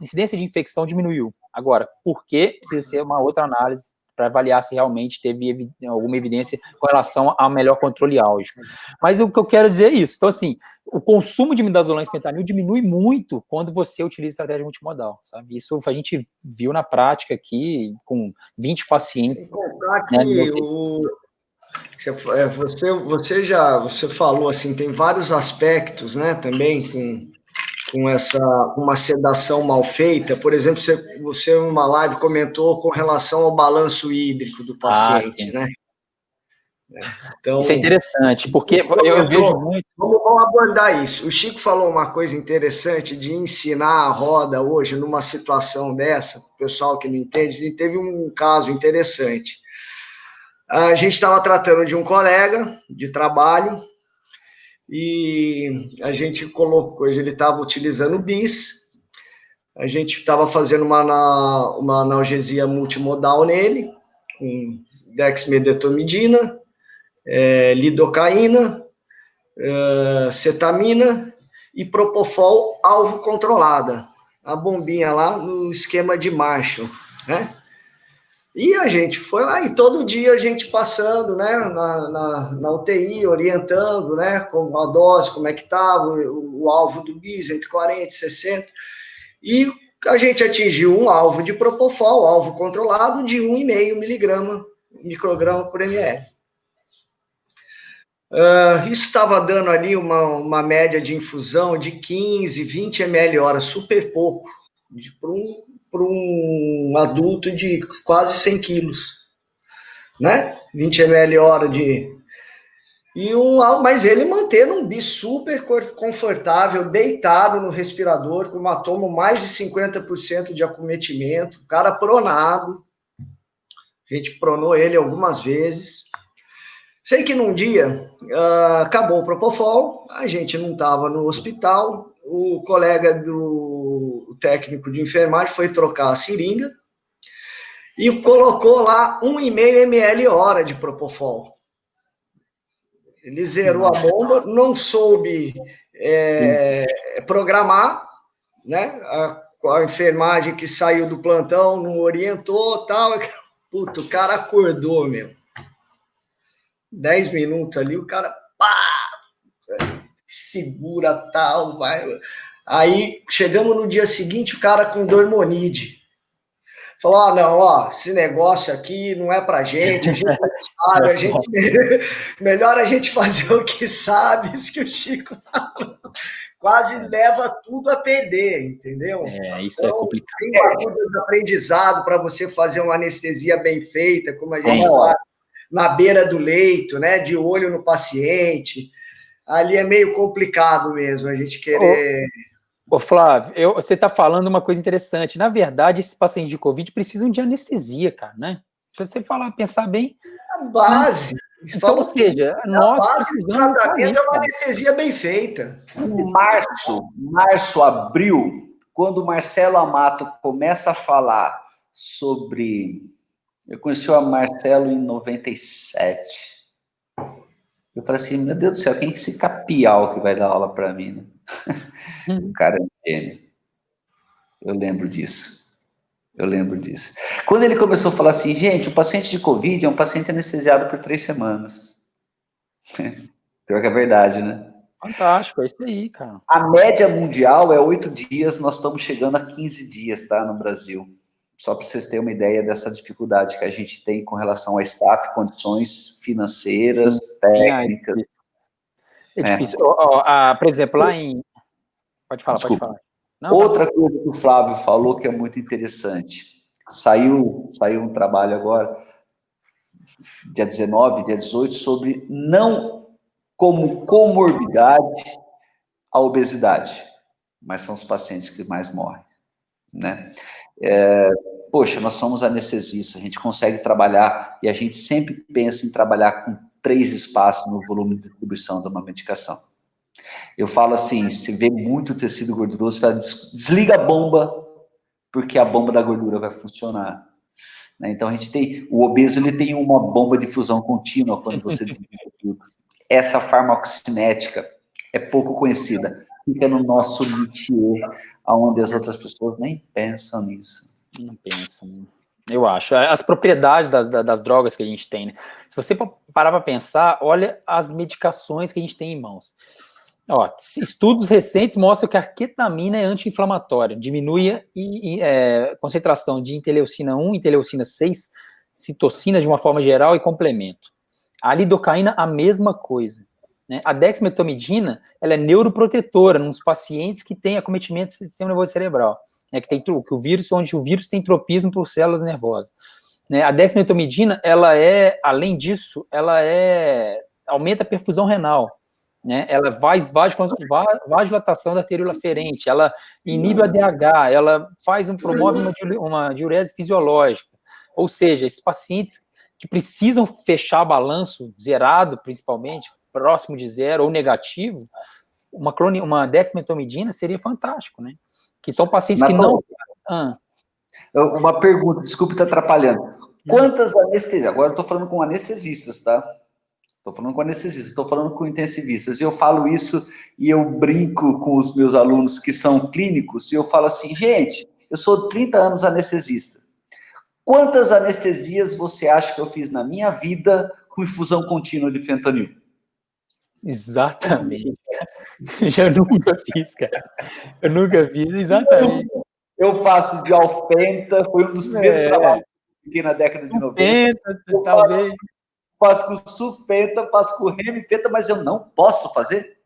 incidência de infecção diminuiu. Agora, por quê? Precisa ser uma outra análise para avaliar se realmente teve alguma evidência com relação ao melhor controle álgico. Mas o que eu quero dizer é isso. Então, assim, o consumo de midazolam e fentanil diminui muito quando você utiliza estratégia multimodal, sabe? Isso a gente viu na prática aqui com 20 pacientes. Sem contar que você falou assim, tem vários aspectos, né, também com uma sedação mal feita. Por exemplo, você numa live comentou com relação ao balanço hídrico do paciente, né? Então, isso é interessante, porque eu vejo muito... Vamos abordar isso. O Chico falou uma coisa interessante de ensinar a roda hoje, numa situação dessa, o pessoal que não entende, ele teve um caso interessante. A gente estava tratando de um colega de trabalho e a gente colocou, ele estava utilizando o bis, a gente estava fazendo uma analgesia multimodal nele, com dexmedetomidina, lidocaína, cetamina e propofol alvo controlada, a bombinha lá no esquema de Marshall, né? E a gente foi lá e todo dia a gente passando, né, na UTI, orientando, né, como a dose, como é que estava, o alvo do bis entre 40 e 60, e a gente atingiu um alvo de propofol, alvo controlado, de 1,5 micrograma por ml. Isso estava dando ali uma média de infusão de 15, 20 ml hora, super pouco, para um adulto de quase 100 quilos, né? 20 ml hora de... Mas ele mantendo um bis super confortável, deitado no respirador, com uma toma mais de 50% de acometimento, o cara pronado, a gente pronou ele algumas vezes. Sei que num dia acabou o propofol, a gente não estava no hospital, o colega do técnico de enfermagem foi trocar a seringa e colocou lá 1,5 ml hora de propofol. Ele zerou a bomba, não soube programar, né? A enfermagem que saiu do plantão não orientou, tal. Puta, o cara acordou, meu. 10 minutos ali, o cara segura, tal, vai. Aí, chegamos no dia seguinte, o cara com dormonide. Falou, não, esse negócio aqui não é pra gente, a gente sabe, melhor a gente fazer o que sabe, isso que o Chico falou. Quase leva tudo a perder, entendeu? Isso é complicado. Tem bagulho de aprendizado para você fazer uma anestesia bem feita, como a gente faz, na beira do leito, né, de olho no paciente. Ali é meio complicado mesmo, a gente querer... Ô Flávio, você está falando uma coisa interessante. Na verdade, esses pacientes de Covid precisam de anestesia, cara, né? Se você pensar bem... A base. Então, ou seja, nós precisamos... tratamento é uma anestesia bem feita. Em março, abril, quando o Marcelo Amato começa a falar sobre... Eu conheci o Marcelo em 97. Eu falei assim, meu Deus do céu, quem é esse capial que vai dar aula para mim, né? O cara é um gênio. Eu lembro disso. Quando ele começou a falar assim, gente, o paciente de Covid é um paciente anestesiado por 3 semanas. Pior que é verdade, né? Fantástico, é isso aí, cara. A média mundial é 8 dias, nós estamos chegando a 15 dias, tá, no Brasil. Só para vocês terem uma ideia dessa dificuldade que a gente tem com relação ao staff, condições financeiras, técnicas. É difícil. Por exemplo, lá em... Pode falar, Desculpa. pode falar. Não, Outra coisa que o Flávio falou que é muito interessante. Saiu um trabalho agora, dia 19, dia 18, sobre não como comorbidade a obesidade, mas são os pacientes que mais morrem, né? Poxa, nós somos anestesistas, a gente consegue trabalhar, e a gente sempre pensa em trabalhar com 3 espaços no volume de distribuição de uma medicação. Eu falo assim, se vê muito tecido gorduroso, fala, desliga a bomba, porque a bomba da gordura vai funcionar. Né? Então, o obeso ele tem uma bomba de fusão contínua quando você desliga tudo. Essa farmacocinética é pouco conhecida, fica no nosso métier, onde as outras pessoas nem pensam nisso. Não pensam. Eu acho. As propriedades das drogas que a gente tem, né? Se você parar para pensar, olha as medicações que a gente tem em mãos. Ó, estudos recentes mostram que a ketamina é anti-inflamatória, diminui a concentração de interleucina 1, interleucina 6, citocinas de uma forma geral e complemento. A lidocaína, a mesma coisa. Né? A dexmedetomidina, ela é neuroprotetora nos pacientes que têm acometimento do sistema nervoso cerebral, né? Onde o vírus tem tropismo por células nervosas. Né? A dexmedetomidina, ela além disso, aumenta a perfusão renal. Né? Ela faz vasodilatação da arteríola aferente, ela inibe o ADH, ela promove uma diurese fisiológica. Ou seja, esses pacientes que precisam fechar balanço zerado, principalmente, próximo de zero ou negativo, uma dexmedetomidina seria fantástico, né? Que são pacientes que não... Uma pergunta, desculpe estar atrapalhando. Quantas anestesias? Agora eu estou falando com anestesistas, tá? Estou falando com anestesistas, estou falando com intensivistas. E eu falo isso e eu brinco com os meus alunos que são clínicos, e eu falo assim, gente, eu sou 30 anos anestesista. Quantas anestesias você acha que eu fiz na minha vida com infusão contínua de fentanil? Exatamente. Eu nunca fiz, cara. Eu nunca fiz, exatamente. Eu faço de alfenta, foi um dos primeiros trabalhos que eu fiquei na década de 90. Talvez. Faço com sulfenta, faço com remifenta, mas eu não posso fazer?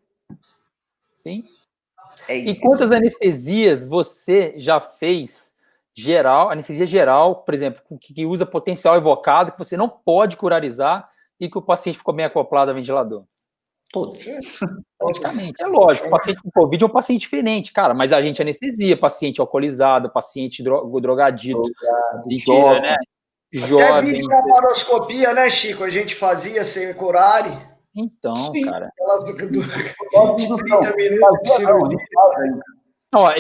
Sim. E quantas anestesias você já fez geral, anestesia geral, por exemplo, que usa potencial evocado, que você não pode curarizar e que o paciente ficou bem acoplado ao ventilador? Todos. Praticamente. É lógico, o paciente com Covid é um paciente diferente, cara, mas a gente anestesia, paciente alcoolizado, paciente drogadito, jovem, né? Jovem. Até vídeo com laparoscopia, né, Chico? A gente fazia sem curare. Então, sim, cara. Aquelas 30 minutos de cirurgia. Ó,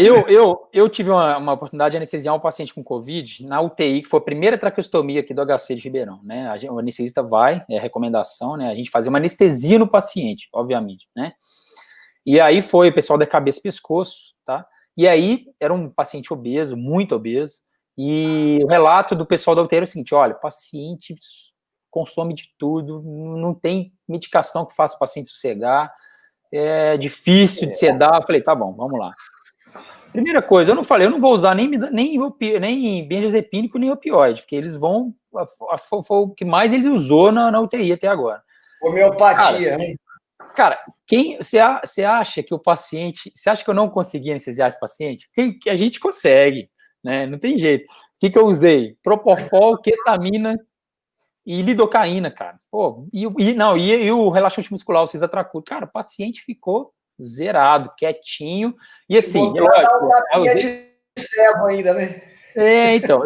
eu tive uma oportunidade de anestesiar um paciente com Covid na UTI, que foi a primeira traqueostomia aqui do HC de Ribeirão, né? O anestesista vai, é recomendação, né? A gente fazia uma anestesia no paciente, obviamente, né? E aí foi o pessoal da cabeça e pescoço, tá? E aí era um paciente obeso, muito obeso, e o relato do pessoal da UTI era o seguinte, olha, o paciente consome de tudo, não tem medicação que faça o paciente sossegar, é difícil de sedar. Eu falei, tá bom, vamos lá. Primeira coisa, eu não vou usar nem benzodiazepínico, nem opioide, porque eles vão, foi o que mais ele usou na UTI até agora. Homeopatia, né? Cara, você acha que o paciente, você acha que eu não consegui anestesiar esse paciente? Que a gente consegue, né? Não tem jeito. O que eu usei? Propofol, ketamina e lidocaína, cara. Pô, e o relaxante muscular, o cisatracur. Cara, o paciente ficou zerado, quietinho, e assim, lógico, de cebo ainda, né? Então,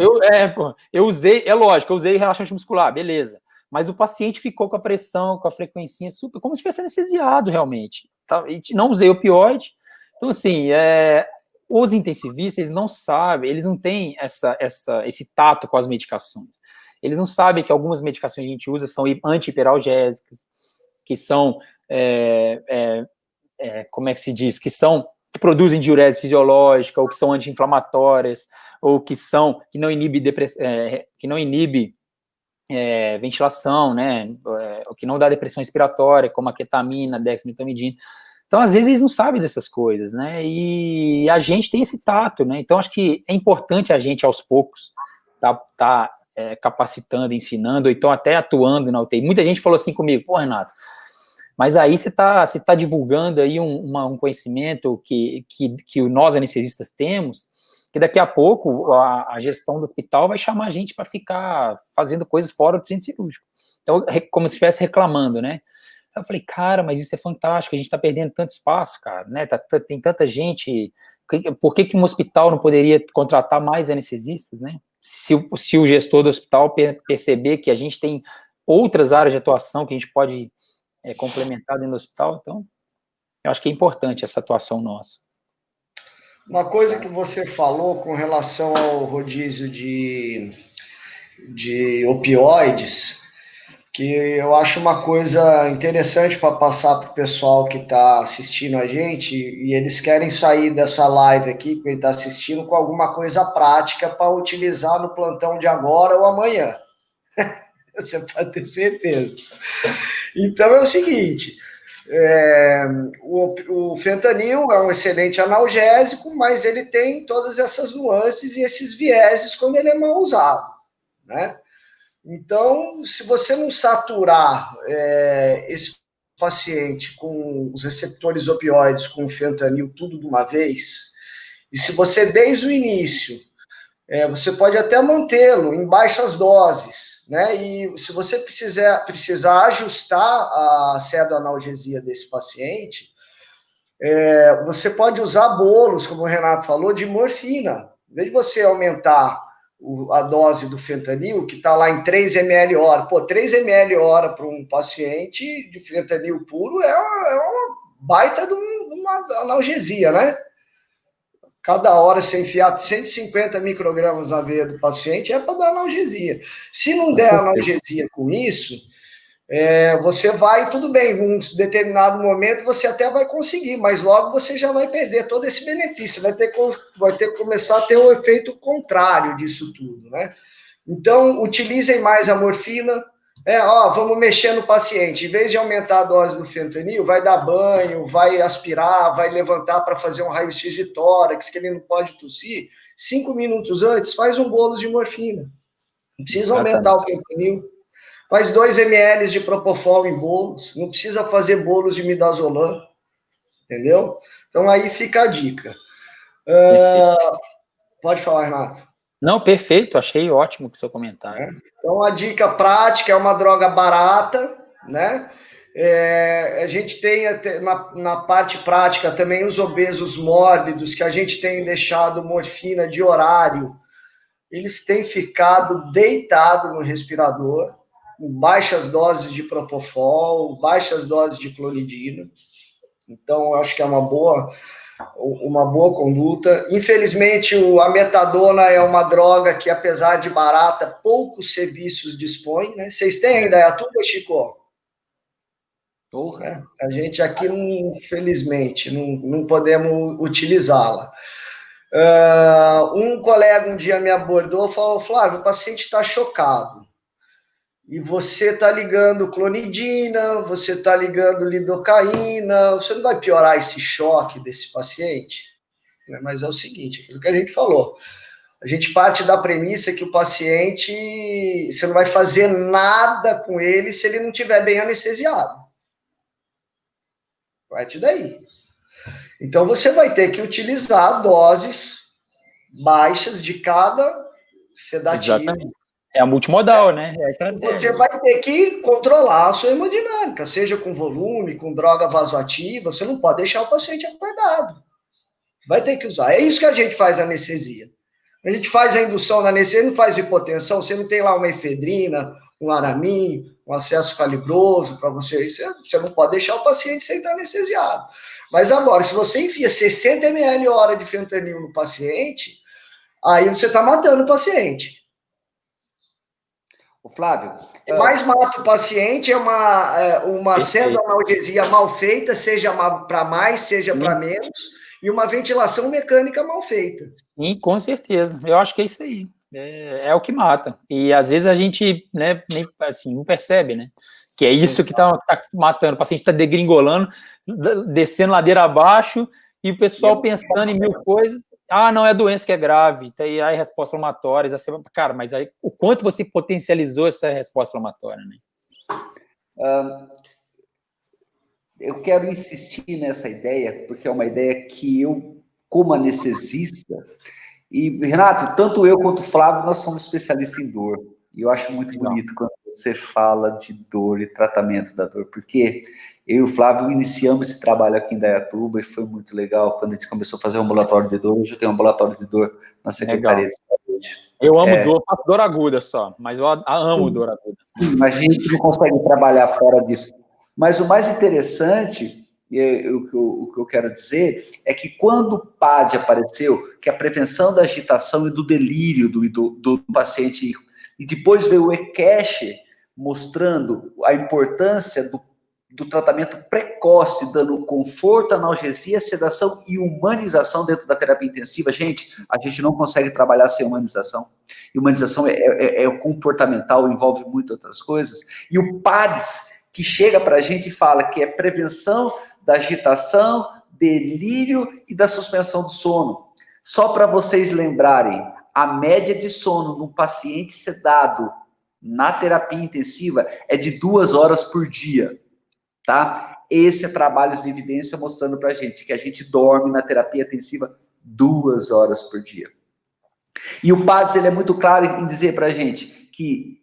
eu usei, eu usei relaxante muscular, beleza, mas o paciente ficou com a pressão, com a frequência super, como se tivesse anestesiado realmente, tá? E não usei opioide, então assim, os intensivistas, eles não sabem, eles não têm esse tato com as medicações, eles não sabem que algumas medicações que a gente usa são anti-hiperalgésicas, que são como é que se diz, que produzem diurese fisiológica, ou que são anti-inflamatórias, ou que não inibe ventilação, né, ou que não dá depressão respiratória, como a ketamina, a dexmedetomidina. Então, às vezes, eles não sabem dessas coisas, né, e a gente tem esse tato, né, então acho que é importante a gente, aos poucos, tá capacitando, ensinando, ou então até atuando na UTI. Muita gente falou assim comigo, pô, Renato, mas aí você tá divulgando aí um conhecimento que nós anestesistas temos, que daqui a pouco a gestão do hospital vai chamar a gente para ficar fazendo coisas fora do centro cirúrgico. Então, como se estivesse reclamando, né? Eu falei, cara, mas isso é fantástico, a gente está perdendo tanto espaço, cara, né? Tem tanta gente, por que um hospital não poderia contratar mais anestesistas, né? Se o gestor do hospital perceber que a gente tem outras áreas de atuação que a gente pode complementar dentro do hospital, então eu acho que é importante essa atuação nossa. Uma coisa que você falou com relação ao rodízio de opioides, que eu acho uma coisa interessante para passar para o pessoal que está assistindo a gente, e eles querem sair dessa live aqui, que ele está assistindo, com alguma coisa prática para utilizar no plantão de agora ou amanhã. Você pode ter certeza. Então é o seguinte, o fentanil é um excelente analgésico, mas ele tem todas essas nuances e esses vieses quando ele é mal usado, né? Então, se você não saturar esse paciente com os receptores opioides, com o fentanil, tudo de uma vez, e se você, desde o início, você pode até mantê-lo em baixas doses, né? E se você precisar ajustar a pseudoanalgesia desse paciente, você pode usar bolos, como o Renato falou, de morfina. Em vez de você aumentar a dose do fentanil, que está lá em 3 ml hora. 3 ml hora para um paciente de fentanil puro é uma baita de uma analgesia, né? Cada hora você enfiar 150 microgramas na veia do paciente é para dar analgesia. Se não der analgesia com isso, você vai, tudo bem, num determinado momento você até vai conseguir, mas logo você já vai perder todo esse benefício, vai ter que começar a ter um efeito contrário disso tudo, né? Então, utilizem mais a morfina, vamos mexer no paciente, em vez de aumentar a dose do fentanil, vai dar banho, vai aspirar, vai levantar para fazer um raio-x de tórax, que ele não pode tossir, 5 minutos antes, faz um bolo de morfina, não precisa aumentar o fentanil. Faz 2 ml de propofol em bolos, não precisa fazer bolos de midazolam, entendeu? Então aí fica a dica. Pode falar, Renato. Não, perfeito, achei ótimo o seu comentário. Então a dica prática é uma droga barata, né? A gente tem na parte prática também os obesos mórbidos, que a gente tem deixado morfina de horário, eles têm ficado deitados no respirador, com baixas doses de propofol, baixas doses de clonidina. Então, acho que é uma boa conduta. Infelizmente, a metadona é uma droga que, apesar de barata, poucos serviços dispõem, né? Vocês têm ainda a tuba, Chico? A gente aqui, infelizmente, não podemos utilizá-la. Um colega um dia me abordou e falou: Flávio, o paciente está chocado. E você está ligando clonidina, você está ligando lidocaína, você não vai piorar esse choque desse paciente? Mas é o seguinte, aquilo que a gente falou, a gente parte da premissa que o paciente, você não vai fazer nada com ele se ele não estiver bem anestesiado. Parte daí. Então, você vai ter que utilizar doses baixas de cada sedativo. Exatamente. É a multimodal, né? É a estratégia. Você vai ter que controlar a sua hemodinâmica, seja com volume, com droga vasoativa, você não pode deixar o paciente acordado. Vai ter que usar. É isso que a gente faz a anestesia. A gente faz a indução da anestesia, não faz hipotensão, você não tem lá uma efedrina, um aramin, um acesso calibroso para você. Você não pode deixar o paciente sem estar anestesiado. Mas agora, se você enfia 60 ml hora de fentanil no paciente, aí você está matando o paciente. O Flávio... O que mais mata o paciente é uma pseudoanalgesia mal feita, seja para mais, seja para menos, e uma ventilação mecânica mal feita. Sim, com certeza. Eu acho que é isso aí. É o que mata. E às vezes a gente, né, nem assim, não percebe, né? Que é isso que tá matando. O paciente está degringolando, descendo ladeira abaixo, e o pessoal pensando em mil coisas. Não é doença que é grave, tem aí resposta inflamatória. Cara, mas aí o quanto você potencializou essa resposta inflamatória, né? Eu quero insistir nessa ideia, porque é uma ideia que eu, como anestesista, e, Renato, tanto eu quanto o Flávio, nós somos especialistas em dor. E eu acho muito bonito quando você fala de dor e tratamento da dor, porque eu e o Flávio iniciamos esse trabalho aqui em Indaiatuba e foi muito legal quando a gente começou a fazer um ambulatório de dor. Hoje eu tenho um ambulatório de dor na Secretaria de Saúde. Eu amo dor, faço dor aguda só, mas eu amo dor aguda. Mas a gente não consegue trabalhar fora disso. Mas o mais interessante, o que eu quero dizer, é que quando o PAD apareceu, que a prevenção da agitação e do delírio do paciente, e depois veio o ECASH, mostrando a importância do tratamento precoce, dando conforto, analgesia, sedação e humanização dentro da terapia intensiva. Gente, a gente não consegue trabalhar sem humanização. E humanização é comportamental, envolve muitas outras coisas. E o PADS, que chega para a gente e fala que é prevenção da agitação, delírio e da suspensão do sono. Só para vocês lembrarem, a média de sono num paciente sedado na terapia intensiva é de 2 horas por dia, tá? Esse é trabalho de evidência mostrando para a gente que a gente dorme na terapia intensiva 2 horas por dia. E o PADS, ele é muito claro em dizer para a gente que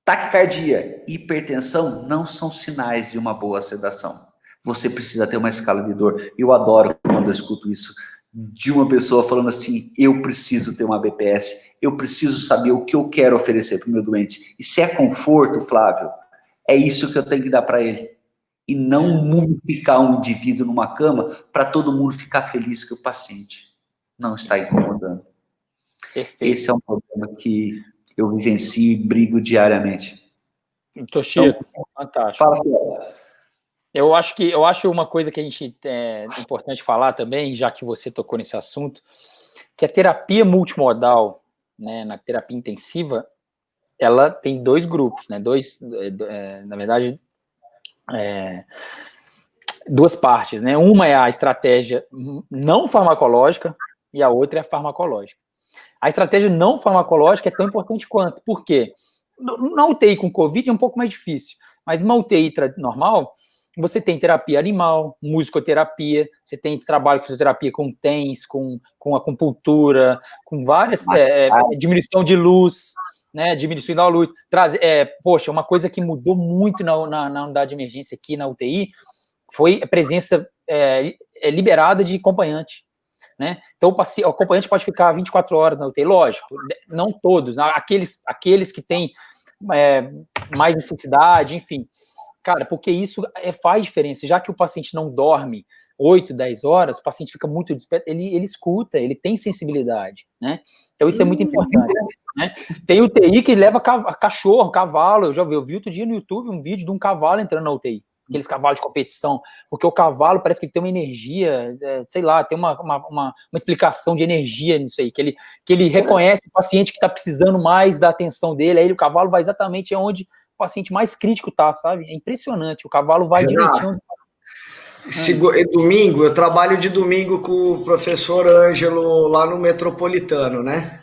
taquicardia e hipertensão não são sinais de uma boa sedação. Você precisa ter uma escala de dor. Eu adoro quando eu escuto isso de uma pessoa falando assim, eu preciso ter uma BPS, eu preciso saber o que eu quero oferecer para o meu doente. E se é conforto, Flávio, é isso que eu tenho que dar para ele. E não mumificar um indivíduo numa cama para todo mundo ficar feliz que o paciente não está incomodando. Perfeito. Esse é um problema que eu vivencio e brigo diariamente. Toshiro, então, fantástico. Fala, Flávio. Eu acho uma coisa que a gente é importante falar também, já que você tocou nesse assunto, que a terapia multimodal, né, na terapia intensiva, ela tem 2 grupos, né? Na verdade, 2 partes, né? Uma é a estratégia não farmacológica e a outra é a farmacológica. A estratégia não farmacológica é tão importante quanto. Por quê? Na UTI com Covid é um pouco mais difícil, mas numa UTI normal, você tem terapia animal, musicoterapia, você tem trabalho de fisioterapia com TENS, com acupuntura, com várias, diminuição de luz, né, diminuição da luz. Poxa, uma coisa que mudou muito na unidade de emergência aqui na UTI foi a presença liberada de acompanhante. Né? Então, o acompanhante pode ficar 24 horas na UTI, lógico, não todos, aqueles que têm mais necessidade, enfim. Cara, porque isso faz diferença, já que o paciente não dorme 8, 10 horas, o paciente fica muito desperto, ele escuta, ele tem sensibilidade, né? Então isso é muito importante, né? Tem UTI que leva cachorro, cavalo, eu vi outro dia no YouTube um vídeo de um cavalo entrando na UTI, aqueles cavalos de competição, porque o cavalo parece que ele tem uma energia, sei lá, tem uma explicação de energia nisso aí, que ele reconhece o paciente que está precisando mais da atenção dele, aí o cavalo vai exatamente onde o paciente mais crítico tá, sabe? É impressionante, o cavalo vai direitinho. Domingo, eu trabalho de domingo com o professor Ângelo lá no Metropolitano, né?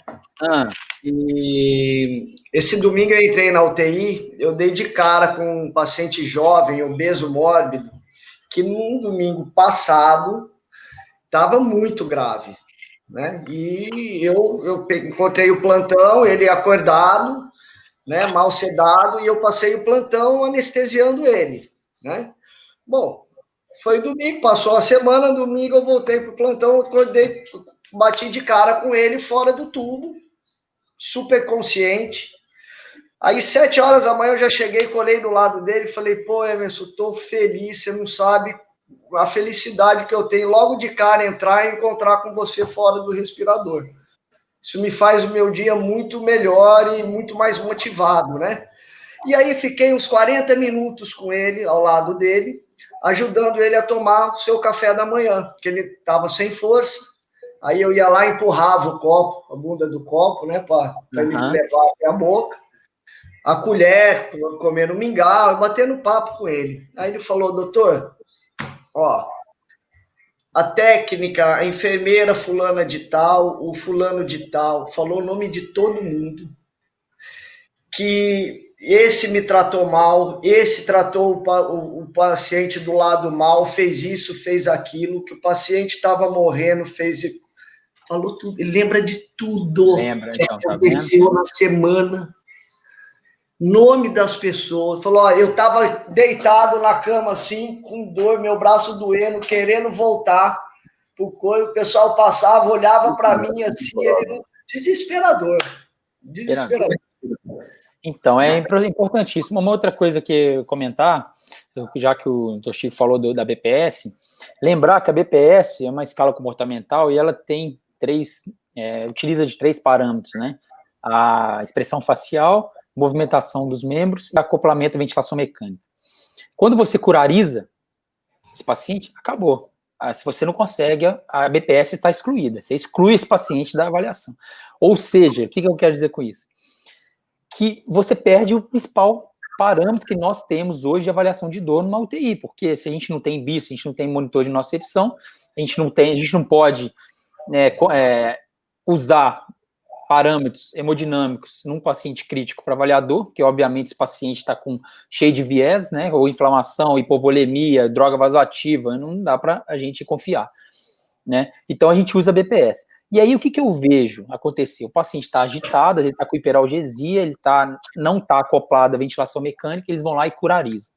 E esse domingo eu entrei na UTI, eu dei de cara com um paciente jovem, obeso mórbido, que no domingo passado estava muito grave, né? E eu encontrei o plantão, ele acordado, né, mal sedado, e eu passei o plantão anestesiando ele, né? Bom, foi domingo, passou a semana, domingo eu voltei pro plantão, acordei, bati de cara com ele fora do tubo, super consciente. Aí, 7 horas da manhã, eu já cheguei, colei do lado dele e falei, pô, Emerson, tô feliz, você não sabe a felicidade que eu tenho logo de cara entrar e encontrar com você fora do respirador. Isso me faz o meu dia muito melhor e muito mais motivado, né? E aí fiquei uns 40 minutos com ele, ao lado dele, ajudando ele a tomar o seu café da manhã, porque ele estava sem força. Aí eu ia lá e empurrava o copo, a bunda do copo, né, para ele levar até a boca. A colher, comendo mingau, batendo papo com ele. Aí ele falou, doutor, ó, a técnica, a enfermeira fulana de tal, o fulano de tal, falou o nome de todo mundo, que esse me tratou mal, esse tratou o paciente do lado mal, fez isso, fez aquilo, que o paciente estava morrendo, falou tudo, ele lembra de tudo que aconteceu na semana, nome das pessoas, falou, ó, eu estava deitado na cama assim, com dor, meu braço doendo, querendo voltar pro corpo, o pessoal passava, olhava para mim assim, desesperador. Então, é importantíssimo. Uma outra coisa que eu comentar, já que o Toshiro falou da BPS, lembrar que a BPS é uma escala comportamental e ela tem utiliza de 3 parâmetros, né? A expressão facial, movimentação dos membros e acoplamento e ventilação mecânica. Quando você curariza esse paciente, acabou. Se você não consegue, a BPS está excluída. Você exclui esse paciente da avaliação. Ou seja, o que eu quero dizer com isso? Que você perde o principal parâmetro que nós temos hoje de avaliação de dor numa UTI, porque se a gente não tem BIS, se a gente não tem monitor de nocicepção, a gente não pode usar parâmetros hemodinâmicos num paciente crítico para avaliar dor, que obviamente esse paciente está cheio de viés, né, ou inflamação, hipovolemia, droga vasoativa, não dá para a gente confiar, né? Então a gente usa BPS. E aí o que eu vejo acontecer? O paciente está agitado, ele está com hiperalgesia, ele não está acoplado à ventilação mecânica, eles vão lá e curarizam.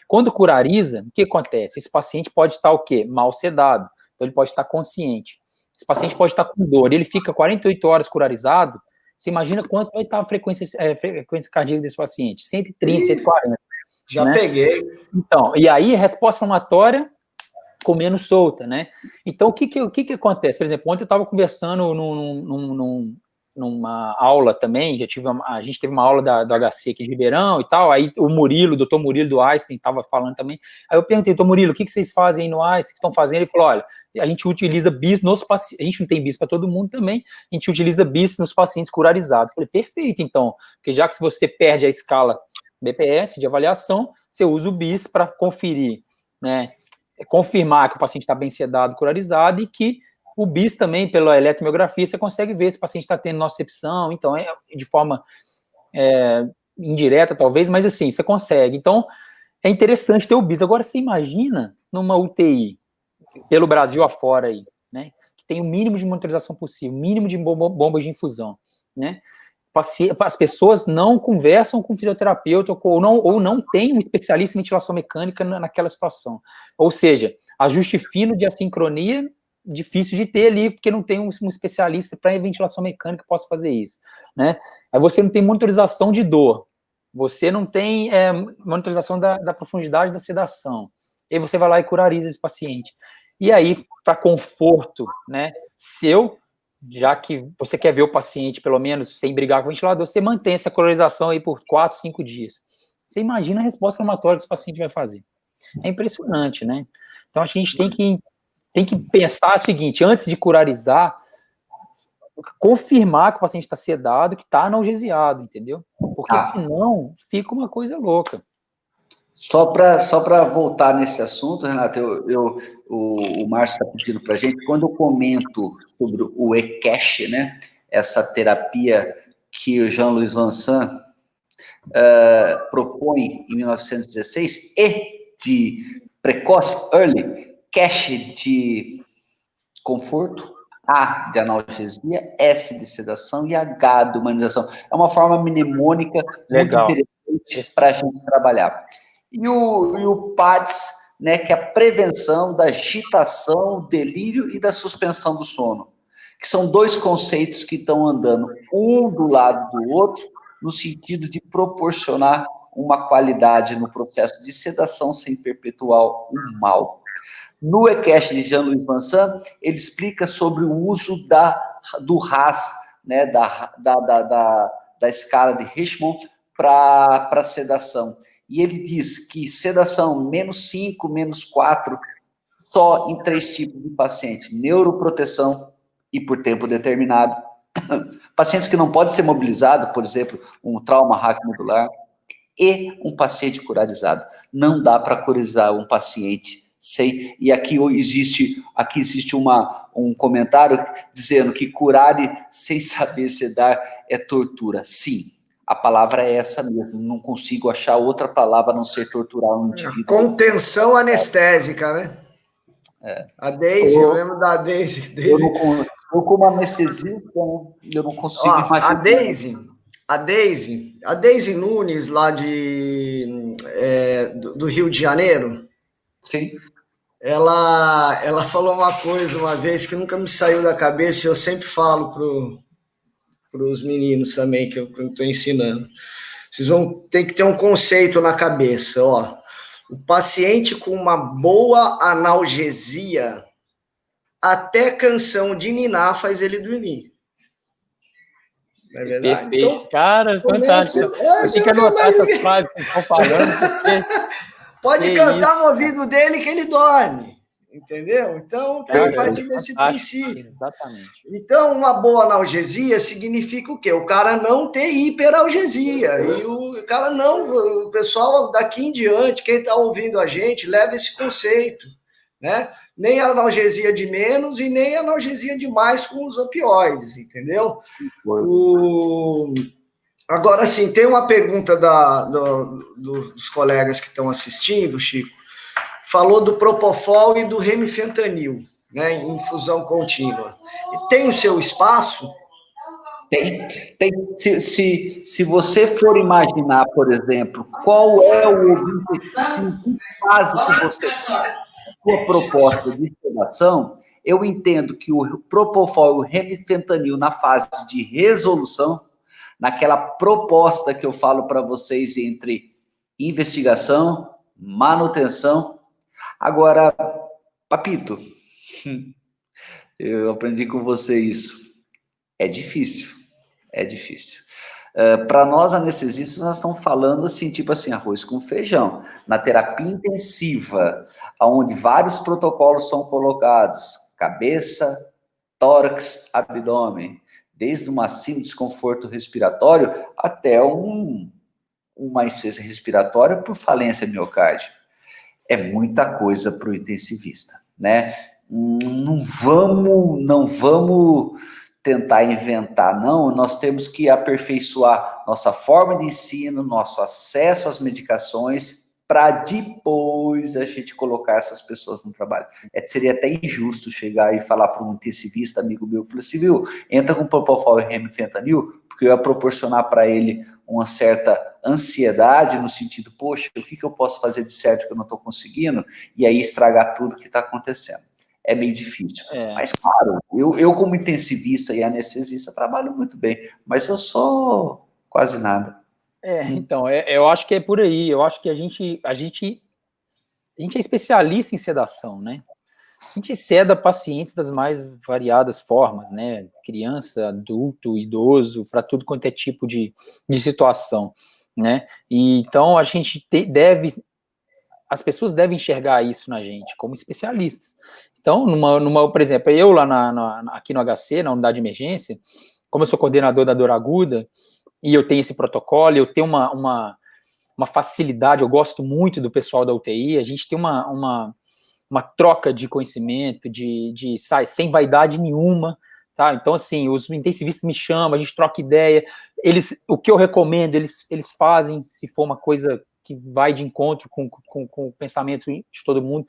Quando curariza, o que acontece? Esse paciente pode estar o quê? Mal sedado, então ele pode estar consciente. Esse paciente pode estar com dor, ele fica 48 horas curarizado, você imagina quanto vai estar a frequência cardíaca desse paciente? 130, 140. Já né? peguei. Então, e aí, resposta inflamatória com menos solta, né? Então, o que acontece? Por exemplo, ontem eu estava conversando numa aula também, a gente teve uma aula do HC aqui de Ribeirão e tal, aí o doutor Murilo do Einstein estava falando também, aí eu perguntei, doutor Murilo, o que vocês fazem aí no Einstein, o que estão fazendo? Ele falou, olha, a gente utiliza BIS nos pacientes, a gente não tem BIS para todo mundo também, a gente utiliza BIS nos pacientes curarizados. Eu falei, perfeito, então, porque já que você perde a escala BPS de avaliação, você usa o BIS para conferir, né, confirmar que o paciente está bem sedado, curarizado, e que o BIS também, pela eletromiografia, você consegue ver se o paciente está tendo nocicepção, então é de forma indireta, talvez, mas assim, você consegue. Então, é interessante ter o BIS. Agora, você imagina numa UTI, pelo Brasil afora aí, né, que tem o mínimo de monitorização possível, mínimo de bombas de infusão, né, as pessoas não conversam com o fisioterapeuta ou não tem um especialista em ventilação mecânica naquela situação. Ou seja, ajuste fino de assincronia, difícil de ter ali, porque não tem um especialista para ventilação mecânica que possa fazer isso, né? Aí você não tem monitorização de dor, você não tem monitorização da profundidade da sedação, e aí você vai lá e curariza esse paciente. E aí, para conforto, né, seu, já que você quer ver o paciente, pelo menos, sem brigar com o ventilador, você mantém essa colorização aí por 4, 5 dias. Você imagina a resposta inflamatória que esse paciente vai fazer. É impressionante, né? Então, acho que a gente tem que pensar o seguinte, antes de curarizar, confirmar que o paciente está sedado, que está analgesiado, entendeu? Porque senão fica uma coisa louca. Só para voltar nesse assunto, Renato, o Márcio está pedindo para a gente, quando eu comento sobre o ECASH, né, essa terapia que o Jean-Louis Vincent propõe em 1916, E de precoce, early, CASH de conforto, A de analgesia, S de sedação e H de humanização. É uma forma mnemônica muito interessante para a gente trabalhar. E o PADS, né, que é a prevenção da agitação, delírio e da suspensão do sono, que são dois conceitos que estão andando um do lado do outro, no sentido de proporcionar uma qualidade no processo de sedação sem perpetuar o mal. No ECASH de Jean-Louis Vincent, ele explica sobre o uso do RAS, né, da escala de Richmond para sedação. E ele diz que sedação -5, -4, só em 3 tipos de paciente: neuroproteção e por tempo determinado. Pacientes que não podem ser mobilizados, por exemplo, um trauma raquimodular, e um paciente curarizado. Não dá para curarizar um paciente sem... E aqui existe um comentário dizendo que curar sem saber sedar é tortura. Sim. A palavra é essa mesmo, não consigo achar outra palavra a não ser torturar um indivíduo. Contenção anestésica, né? A Daisy, eu lembro da Daisy. Eu como anestesista, eu não consigo imaginar. A Daisy Nunes, lá do Rio de Janeiro. Sim. Ela falou uma coisa uma vez que nunca me saiu da cabeça, e eu sempre falo para os meninos também, que eu estou ensinando. Vocês vão ter que ter um conceito na cabeça, ó. O paciente com uma boa analgesia, até canção de ninar faz ele dormir. não é verdade? Perfeito. Então, cara, fantástico. Tem que anotar essas frases que estão falando. Pode cantar no ouvido dele que ele dorme. Entendeu? Então, tem que partir desse princípio. Exatamente. Então, uma boa analgesia significa o quê? O cara não ter hiperalgesia. E o cara não... O pessoal daqui em diante, quem está ouvindo a gente, leva esse conceito, né? Nem analgesia de menos e nem analgesia de mais com os opioides, entendeu? Agora, sim, tem uma pergunta dos colegas que estão assistindo, Chico. Falou do Propofol e do remifentanil, né, em infusão contínua. Tem o seu espaço? Tem. Se você for imaginar, por exemplo, qual é o objetivo base que você tem, a sua proposta de sedação, eu entendo que o Propofol e o remifentanil na fase de resolução, naquela proposta que eu falo para vocês entre investigação, manutenção. Agora, Papito, eu aprendi com você isso. É difícil. Para nós anestesistas, nós estamos falando assim, tipo assim, arroz com feijão. Na terapia intensiva, onde vários protocolos são colocados, cabeça, tórax, abdômen, desde um macio desconforto respiratório até uma insuficiência respiratória por falência miocárdica. É muita coisa para o intensivista, né? Não vamos tentar inventar, não. Nós temos que aperfeiçoar nossa forma de ensino, nosso acesso às medicações, para depois a gente colocar essas pessoas no trabalho. Seria até injusto chegar e falar para um intensivista, amigo meu, falar assim, viu, entra com Propofol e remifentanil, porque eu ia proporcionar para ele uma certa ansiedade, no sentido, poxa, o que eu posso fazer de certo que eu não estou conseguindo? E aí estragar tudo que está acontecendo. É meio difícil. Mas, claro, eu como intensivista e anestesista trabalho muito bem, mas eu sou quase nada. Então, eu acho que é por aí. Eu acho que a gente é especialista em sedação, né? A gente seda pacientes das mais variadas formas, né? Criança, adulto, idoso, para tudo quanto é tipo de situação, né? E, então, a gente as pessoas devem enxergar isso na gente como especialistas. Então, por exemplo, eu lá aqui no HC, na unidade de emergência, como eu sou coordenador da dor aguda, e eu tenho esse protocolo, eu tenho uma facilidade, eu gosto muito do pessoal da UTI, a gente tem uma troca de conhecimento, sem vaidade nenhuma, tá? Então, assim, os intensivistas me chamam, a gente troca ideia, o que eu recomendo, eles fazem, se for uma coisa que vai de encontro com o pensamento de todo mundo.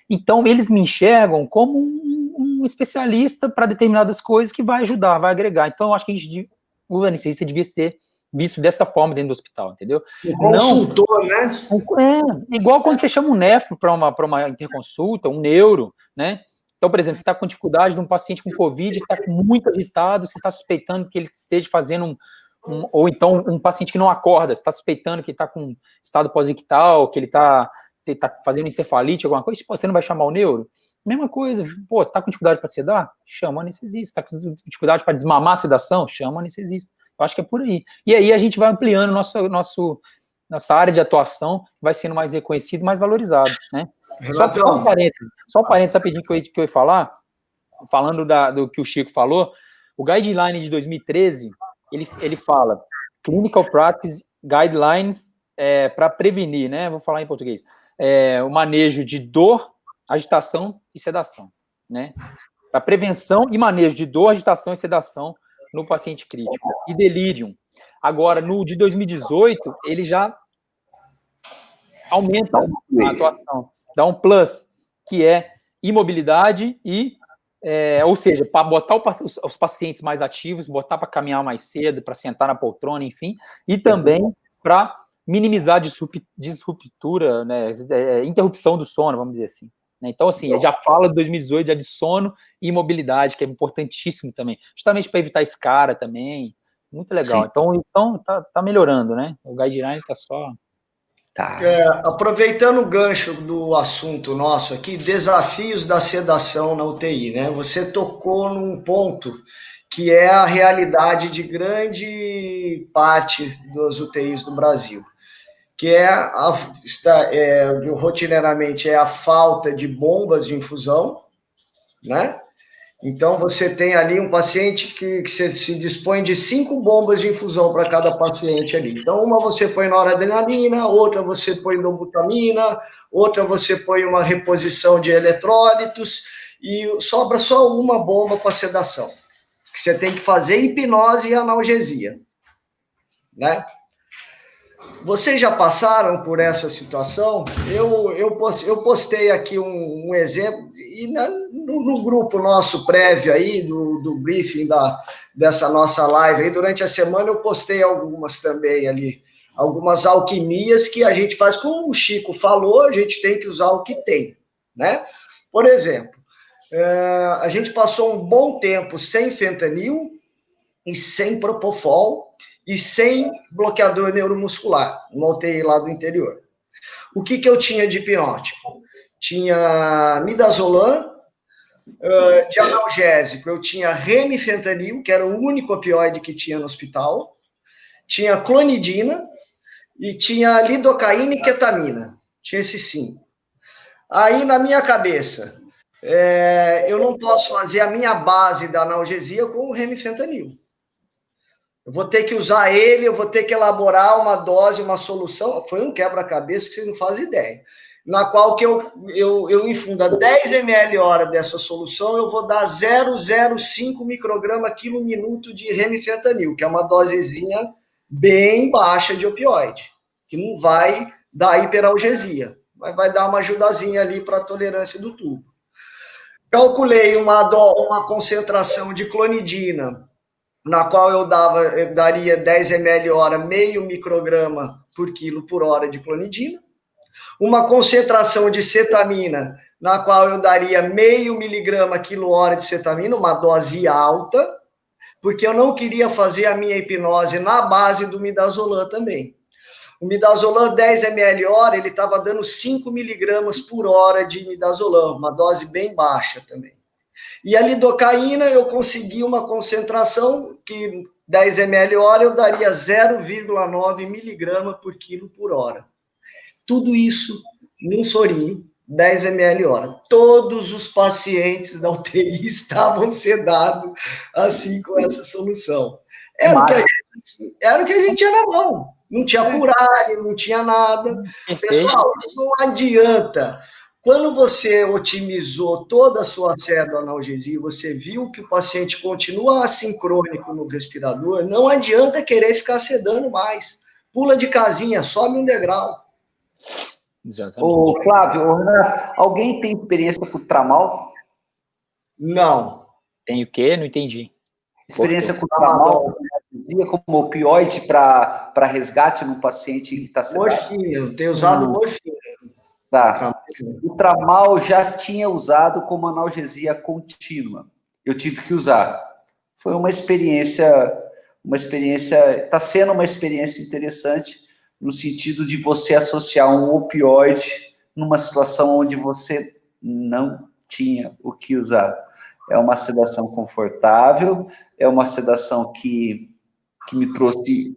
Então, eles me enxergam como um especialista para determinadas coisas que vai ajudar, vai agregar. Então, eu acho que o anestesista devia ser visto dessa forma dentro do hospital, entendeu? Consultor, né? Igual quando você chama um nefro para uma interconsulta, um neuro, né? Então, por exemplo, você está com dificuldade de um paciente com Covid, está muito agitado, você está suspeitando que ele esteja fazendo ou então um paciente que não acorda, você está suspeitando que está com estado pós-ictal, que ele está fazendo encefalite, alguma coisa, você não vai chamar o neuro? Mesma coisa, você está com dificuldade para sedar? Chama o anestesista. Está com dificuldade para desmamar a sedação? Chama o anestesista. Eu acho que é por aí. E aí a gente vai ampliando nossa área de atuação, vai sendo mais reconhecido, mais valorizado, né? Só um parênteses rapidinho que eu ia falar, falando do que o Chico falou, o guideline de 2013, ele fala Clinical Practice Guidelines para prevenir, né? Vou falar em português. O manejo de dor, agitação e sedação, né? Para prevenção e manejo de dor, agitação e sedação no paciente crítico. E delírio. Agora, no de 2018, ele já aumenta a atuação, dá um plus, que é imobilidade ou seja, para botar os pacientes mais ativos, botar para caminhar mais cedo, para sentar na poltrona, enfim, e também para minimizar disruptura, né, interrupção do sono, vamos dizer assim. Então, assim, já fala de 2018, já de sono e mobilidade, que é importantíssimo também, justamente para evitar escara também, muito legal. Sim. Então tá melhorando, né? O guideline tá só... Aproveitando o gancho do assunto nosso aqui, desafios da sedação na UTI, né? Você tocou num ponto que é a realidade de grande parte das UTIs do Brasil, que rotineiramente é a falta de bombas de infusão, né? Então, você tem ali um paciente que se dispõe de 5 bombas de infusão para cada paciente ali. Então, uma você põe noradrenalina, outra você põe dobutamina, outra você põe uma reposição de eletrólitos, e sobra só uma bomba para sedação, que você tem que fazer hipnose e analgesia, né? Vocês já passaram por essa situação? Eu postei aqui um exemplo, e no grupo nosso prévio aí, do briefing dessa nossa live aí, durante a semana eu postei algumas também ali, algumas alquimias que a gente faz, como o Chico falou, a gente tem que usar o que tem, né? Por exemplo, a gente passou um bom tempo sem fentanil e sem propofol, e sem bloqueador neuromuscular, uma UTI lá do interior. O que eu tinha de hipnótico? Tinha midazolam, de analgésico, eu tinha remifentanil, que era o único opioide que tinha no hospital, tinha clonidina, e tinha lidocaína e ketamina. Tinha esses 5. Aí, na minha cabeça, eu não posso fazer a minha base da analgesia com o remifentanil. Eu vou ter que usar ele, eu vou ter que elaborar uma dose, uma solução. Foi um quebra-cabeça que vocês não fazem ideia. Na qual que eu infunda 10 ml hora dessa solução, eu vou dar 0,05 micrograma quilo minuto de remifentanil, que é uma dosezinha bem baixa de opioide, que não vai dar hiperalgesia, mas vai dar uma ajudazinha ali para a tolerância do tubo. Calculei uma concentração de clonidina, na qual eu daria 10 ml hora, meio micrograma por quilo por hora de clonidina. Uma concentração de cetamina, na qual eu daria meio miligrama quilo hora de cetamina, uma dose alta, porque eu não queria fazer a minha hipnose na base do midazolam também. O midazolam 10 ml hora, ele estava dando 5 miligramas por hora de midazolam, uma dose bem baixa também. E a lidocaína, eu consegui uma concentração que 10 ml hora eu daria 0,9 miligrama por quilo por hora. Tudo isso num sorinho, 10 ml hora. Todos os pacientes da UTI estavam sedados assim com essa solução. Era o que a gente tinha na mão. Não tinha curare, não tinha nada. Pessoal, não adianta. Quando você otimizou toda a sua série do analgesia, você viu que o paciente continua assincrônico no respirador, não adianta querer ficar sedando mais. Pula de casinha, sobe um degrau. Exatamente. Ô, Flávio, Renato, alguém tem experiência com tramal? Não. Tem o quê? Não entendi. Experiência com tramal, como opioide para resgate no paciente que está sedado? Morfina, eu tenho usado morfina. Tá. O tramal já tinha usado como analgesia contínua. Eu tive que usar. Foi uma experiência, está sendo uma experiência interessante no sentido de você associar um opioide numa situação onde você não tinha o que usar. É uma sedação confortável, é uma sedação que me trouxe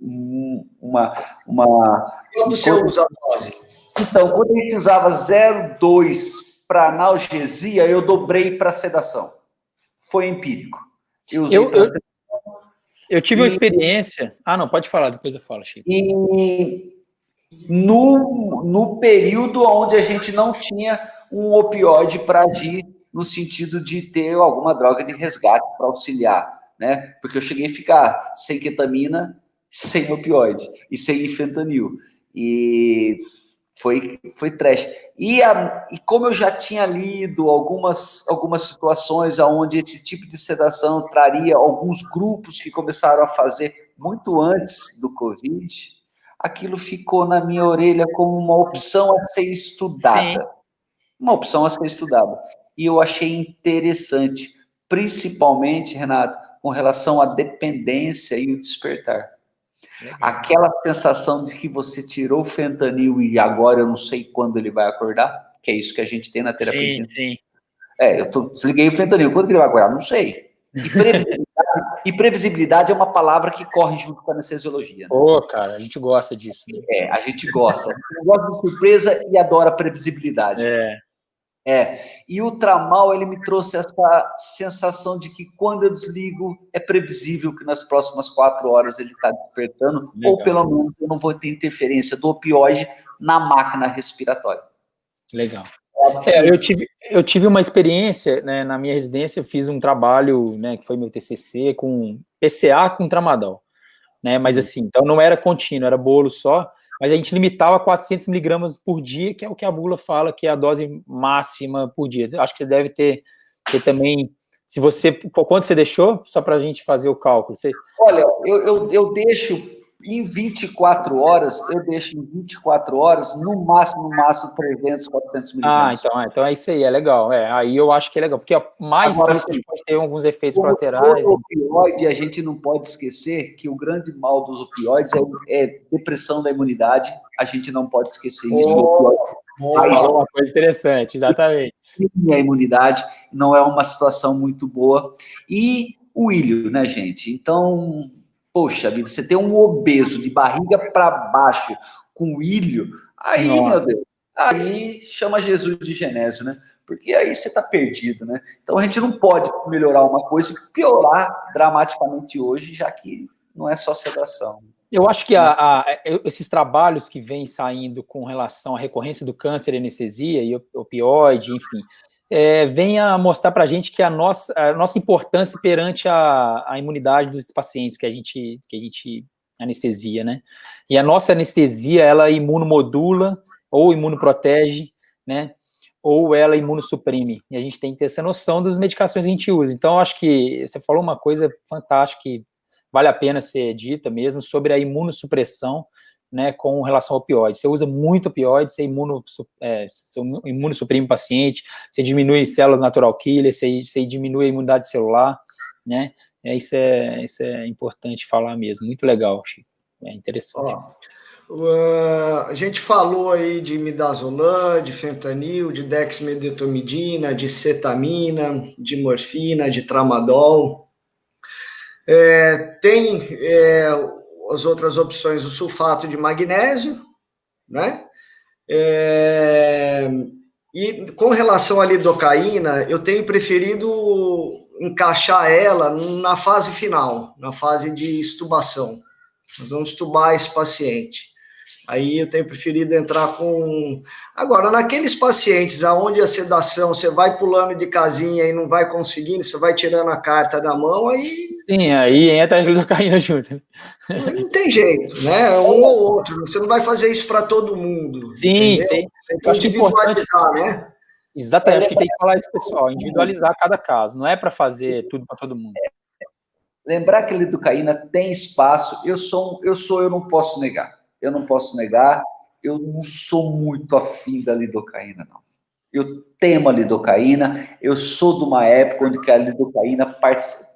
Quanto você usa a dose? Então, quando a gente usava 0,2 para analgesia, eu dobrei para sedação. Foi empírico. Eu tive uma experiência... Ah, não, pode falar, depois eu falo, Chico. E no período onde a gente não tinha um opioide para agir, no sentido de ter alguma droga de resgate para auxiliar, né? Porque eu cheguei a ficar sem ketamina, sem opioide e sem fentanil. E foi trash. E como eu já tinha lido algumas situações onde esse tipo de sedação traria alguns grupos que começaram a fazer muito antes do Covid, aquilo ficou na minha orelha como uma opção a ser estudada. Sim. Uma opção a ser estudada. E eu achei interessante, principalmente, Renato, com relação à dependência e o despertar. Legal. Aquela sensação de que você tirou o fentanil e agora eu não sei quando ele vai acordar, que é isso que a gente tem na terapia. Sim. Eu desliguei o fentanil, quando ele vai acordar? Não sei. E previsibilidade E previsibilidade é uma palavra que corre junto com a anestesiologia. Né? Pô, cara, a gente gosta disso. Né? A gente gosta. A gente gosta de surpresa e adora previsibilidade. E o Tramal, ele me trouxe essa sensação de que quando eu desligo, é previsível que nas próximas 4 horas ele está despertando, legal. Ou pelo menos eu não vou ter interferência do opioide na máquina respiratória. Legal. Eu tive uma experiência, né, na minha residência, eu fiz um trabalho, né, que foi meu TCC, com PCA com tramadol, né, mas assim, então não era contínuo, era bolo só, mas a gente limitava a 400 miligramas por dia, que é o que a bula fala, que é a dose máxima por dia. Acho que você deve ter também, se você, quanto você deixou, só para a gente fazer o cálculo? Olha, eu deixo em 24 horas, no máximo 300, 400 miligramas. Então é isso aí, é legal. Aí eu acho que é legal, porque mais agora, isso pode ter alguns efeitos como colaterais. O opioide, a gente não pode esquecer que o grande mal dos opioides é depressão da imunidade, a gente não pode esquecer isso. Uma coisa interessante, exatamente. A imunidade não é uma situação muito boa. E o ilho, né, gente? Então... Poxa vida, você tem um obeso de barriga para baixo com ilho, aí, meu Deus, aí chama Jesus de Genésio, né? Porque aí você tá perdido, né? Então a gente não pode melhorar uma coisa e piorar dramaticamente hoje, já que não é só sedação. Eu acho que esses trabalhos que vêm saindo com relação à recorrência do câncer e anestesia e opioide, enfim, vem a mostrar para a gente que a nossa importância perante a imunidade dos pacientes que a gente anestesia, né? E a nossa anestesia, ela imunomodula ou imunoprotege, né? Ou ela imunossuprime. E a gente tem que ter essa noção das medicações que a gente usa. Então, acho que você falou uma coisa fantástica que vale a pena ser dita mesmo, sobre a imunossupressão, né, com relação ao opioide. Você usa muito opioide, você imunossuprime o paciente, você diminui células natural killer, você diminui a imunidade celular, né, isso é importante falar mesmo, muito legal, Chico, é interessante. A gente falou aí de midazolam, de fentanil, de dexmedetomidina, de cetamina, de morfina, de tramadol. Tem as outras opções, o sulfato de magnésio, né? E com relação à lidocaína, eu tenho preferido encaixar ela na fase final, na fase de extubação. Nós vamos extubar esse paciente. Aí eu tenho preferido entrar com... Agora, naqueles pacientes onde a sedação, você vai pulando de casinha e não vai conseguindo, você vai tirando a carta da mão, aí... Sim, aí entra a lidocaína junto. Não tem jeito, né? Um ou outro. Você não vai fazer isso para todo mundo. Sim, tem que individualizar, né? Exatamente, acho que tem que falar isso, pessoal, individualizar cada caso, não é para fazer tudo para todo mundo. Lembrar que a lidocaína tem espaço, eu não posso negar. Eu não sou muito afim da lidocaína, não. Eu temo a lidocaína, eu sou de uma época onde que a lidocaína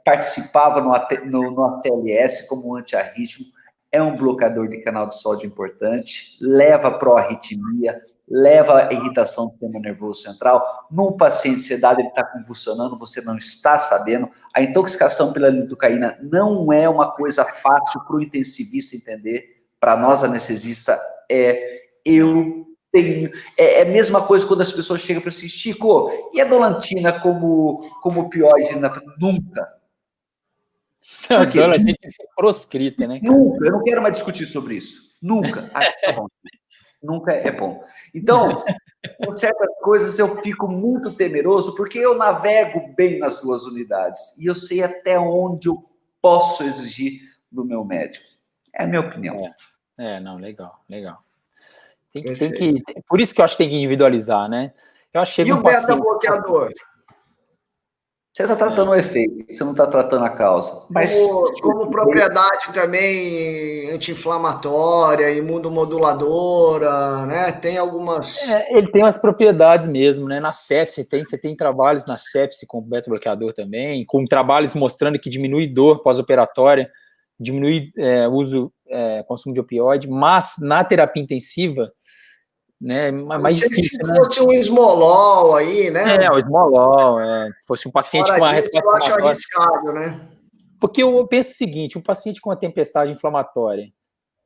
participava no ACLS como antiarrítmico, é um bloqueador de canal de sódio importante, leva pró-arritmia, leva a irritação do sistema nervoso central. Num paciente sedado, ele está convulsionando, você não está sabendo. A intoxicação pela lidocaína não é uma coisa fácil para o intensivista entender. Para nós, anestesista, é a mesma coisa quando as pessoas chegam para assim, Chico, e a dolantina como opioide? Nunca. A dolantina tem que ser proscrita, né? Nunca, eu não quero mais discutir sobre isso. Nunca. Tá bom. Nunca é bom. Então, com certas coisas eu fico muito temeroso, porque eu navego bem nas duas unidades, e eu sei até onde eu posso exigir do meu médico. É a minha opinião. Não, legal. Por isso que eu acho que tem que individualizar, né? Eu acho que e o beta-bloqueador? Você está tratando o efeito, você não está tratando a causa. Mas como propriedade também anti-inflamatória, imunomoduladora, né? Tem algumas... ele tem umas propriedades mesmo, né? Na sepse, você tem trabalhos na sepse com beta-bloqueador também, com trabalhos mostrando que diminui dor pós-operatória, diminui consumo de opioide, mas na terapia intensiva, né, mais difícil, se fosse um esmolol aí, né? O esmolol, fosse um paciente com uma resposta eu acho arriscado, né? Porque eu penso o seguinte, um paciente com uma tempestade inflamatória,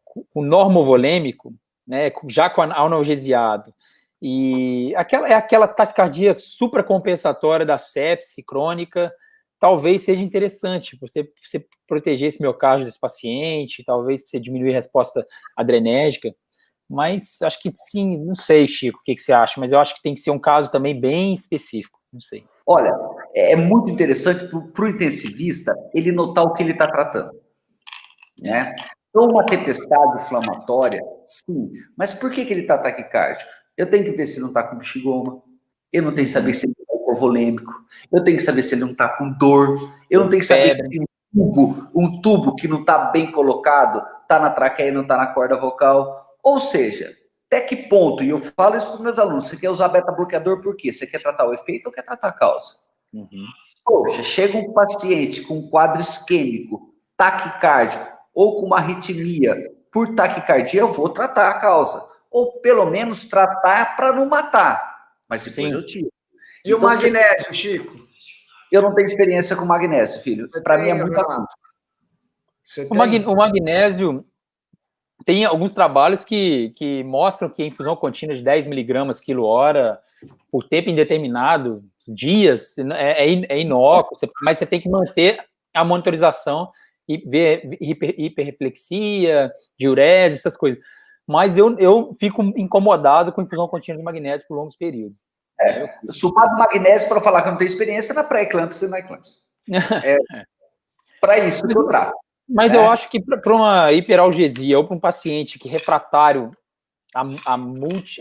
com normovolêmico, né, já com analgesiado, e aquela taquicardia supracompensatória da sepse crônica, talvez seja interessante você proteger esse miocárdio desse paciente, talvez você diminuir a resposta adrenérgica, mas acho que sim, não sei, Chico, o que você acha, mas eu acho que tem que ser um caso também bem específico, não sei. Olha, é muito interessante para o intensivista ele notar o que ele está tratando, né? Então, uma tempestade inflamatória, sim, mas por que ele está taquicárdico? Eu tenho que ver se ele não está com bexigoma, eu não tenho que saber se ele está hipovolêmico, eu tenho que saber se ele não está com dor, eu não tenho que saber se tem um tubo que não está bem colocado, está na traqueia e não está na corda vocal, ou seja, até que ponto, e eu falo isso para os meus alunos, você quer usar beta-bloqueador por quê? Você quer tratar o efeito ou quer tratar a causa? Poxa, chega um paciente com um quadro isquêmico, taquicárdico, ou com uma arritmia por taquicardia, eu vou tratar a causa. Ou pelo menos tratar para não matar. Mas depois eu tiro. E então, o magnésio, Chico? Eu não tenho experiência com magnésio, filho. Para mim é muito... O magnésio... Tem alguns trabalhos que mostram que a infusão contínua de 10 miligramas quilo-hora por tempo indeterminado, dias, é inócuo, mas você tem que manter a monitorização e ver hiperreflexia, diurese, essas coisas. Mas eu fico incomodado com infusão contínua de magnésio por longos períodos. Sulfato de magnésio, para falar que eu não tenho experiência, na pré-eclâmpsia e na eclâmpsia. Para isso que eu trato. Mas eu acho que para uma hiperalgesia ou para um paciente que é refratário a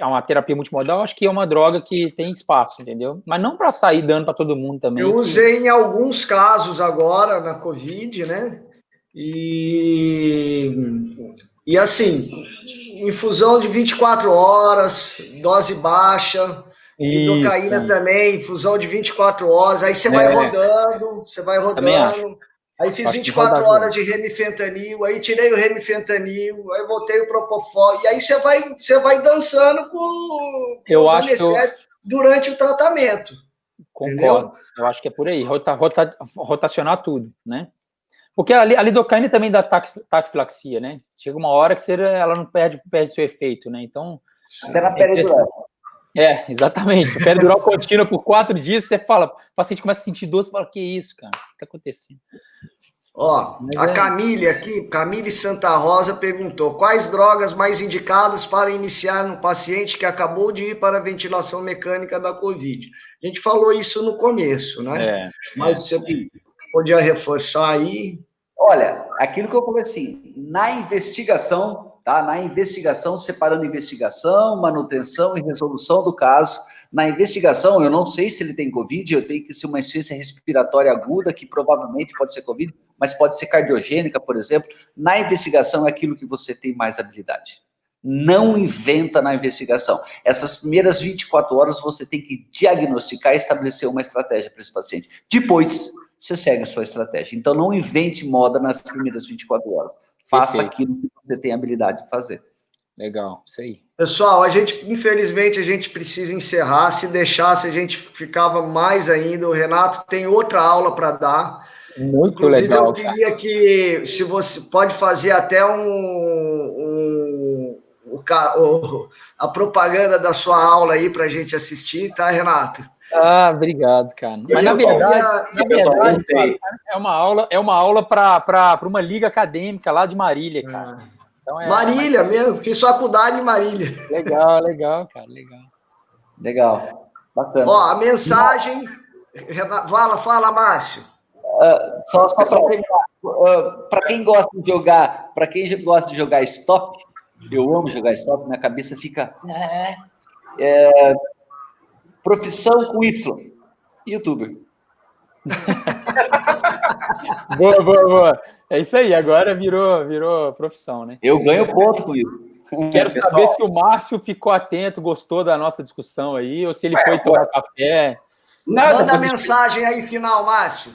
uma terapia multimodal, acho que é uma droga que tem espaço, entendeu? Mas não para sair dando para todo mundo também. Eu usei em alguns casos agora na Covid, né? E assim, infusão de 24 horas, dose baixa, lidocaína também, infusão de 24 horas, aí você vai rodando, Aí fiz 24 horas de remifentanil, aí tirei o remifentanil, aí voltei o propofol, e aí você vai dançando com os anestésicos durante o tratamento. Concordo. Entendeu? Eu acho que é por aí, rotacionar tudo, né? Porque a lidocaína também dá taquifilaxia, né? Chega uma hora que ela não perde seu efeito, né? Então... Até na peridural. Exatamente. Peridural contínua por 4 dias, você fala, o paciente começa a sentir dor, você fala, que isso, cara? O que está acontecendo? Ó, Camille aqui, Camille Santa Rosa perguntou, quais drogas mais indicadas para iniciar no paciente que acabou de ir para a ventilação mecânica da Covid? A gente falou isso no começo, né? Mas você podia reforçar aí? Olha, aquilo que eu falei assim, na investigação, tá? Na investigação, separando investigação, manutenção e resolução do caso. Na investigação, eu não sei se ele tem Covid, eu tenho que ser uma insuficiência respiratória aguda, que provavelmente pode ser Covid, mas pode ser cardiogênica, por exemplo. Na investigação é aquilo que você tem mais habilidade. Não inventa na investigação. Essas primeiras 24 horas você tem que diagnosticar e estabelecer uma estratégia para esse paciente. Depois, você segue a sua estratégia. Então, não invente moda nas primeiras 24 horas. Faça aquilo que você tem habilidade de fazer. Legal, isso aí. Pessoal, infelizmente, a gente precisa encerrar. Se deixasse, a gente ficava mais ainda. O Renato tem outra aula para dar. Muito Inclusive, legal. Eu queria que, se você pode fazer até a propaganda da sua aula aí para a gente assistir, tá, Renato? Obrigado, cara. Mas, na verdade, é uma aula para uma liga acadêmica lá de Marília, cara. Então, Marília mesmo, fiz faculdade em Marília. Legal, cara, Legal, bacana. Ó, a mensagem... Fala, Márcio. Só para terminar, para quem gosta de jogar stop, eu amo jogar stop, minha cabeça fica... profissão com Y, youtuber. Boa. É isso aí, agora virou profissão, né? Eu ganho ponto com isso. Quero saber se o Márcio ficou atento, gostou da nossa discussão aí, ou se ele foi tomar café. Manda a mensagem aí final, Márcio.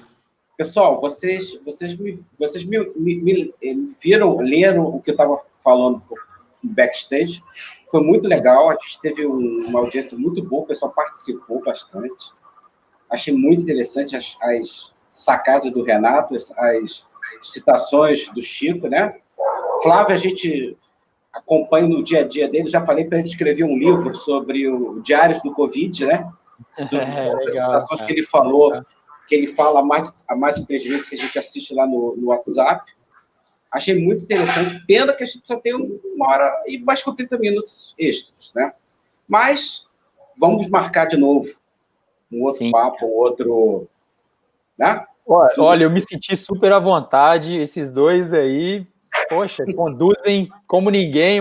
Pessoal, vocês me viram, leram o que eu estava falando no backstage. Foi muito legal, a gente teve uma audiência muito boa, o pessoal participou bastante. Achei muito interessante as sacadas do Renato, as citações do Chico, né? Flávio, a gente acompanha no dia a dia dele, já falei para ele escrever um livro sobre o Diários do Covid, né? Sobre as citações que ele falou, que ele fala há mais de 3 vezes, que a gente assiste lá no WhatsApp. Achei muito interessante. Pena que a gente só tem 1 hora e mais com 30 minutos extras, né? Mas vamos marcar de novo um outro papo, um outro... Né? Olha, eu me senti super à vontade. Esses dois aí, poxa, conduzem como ninguém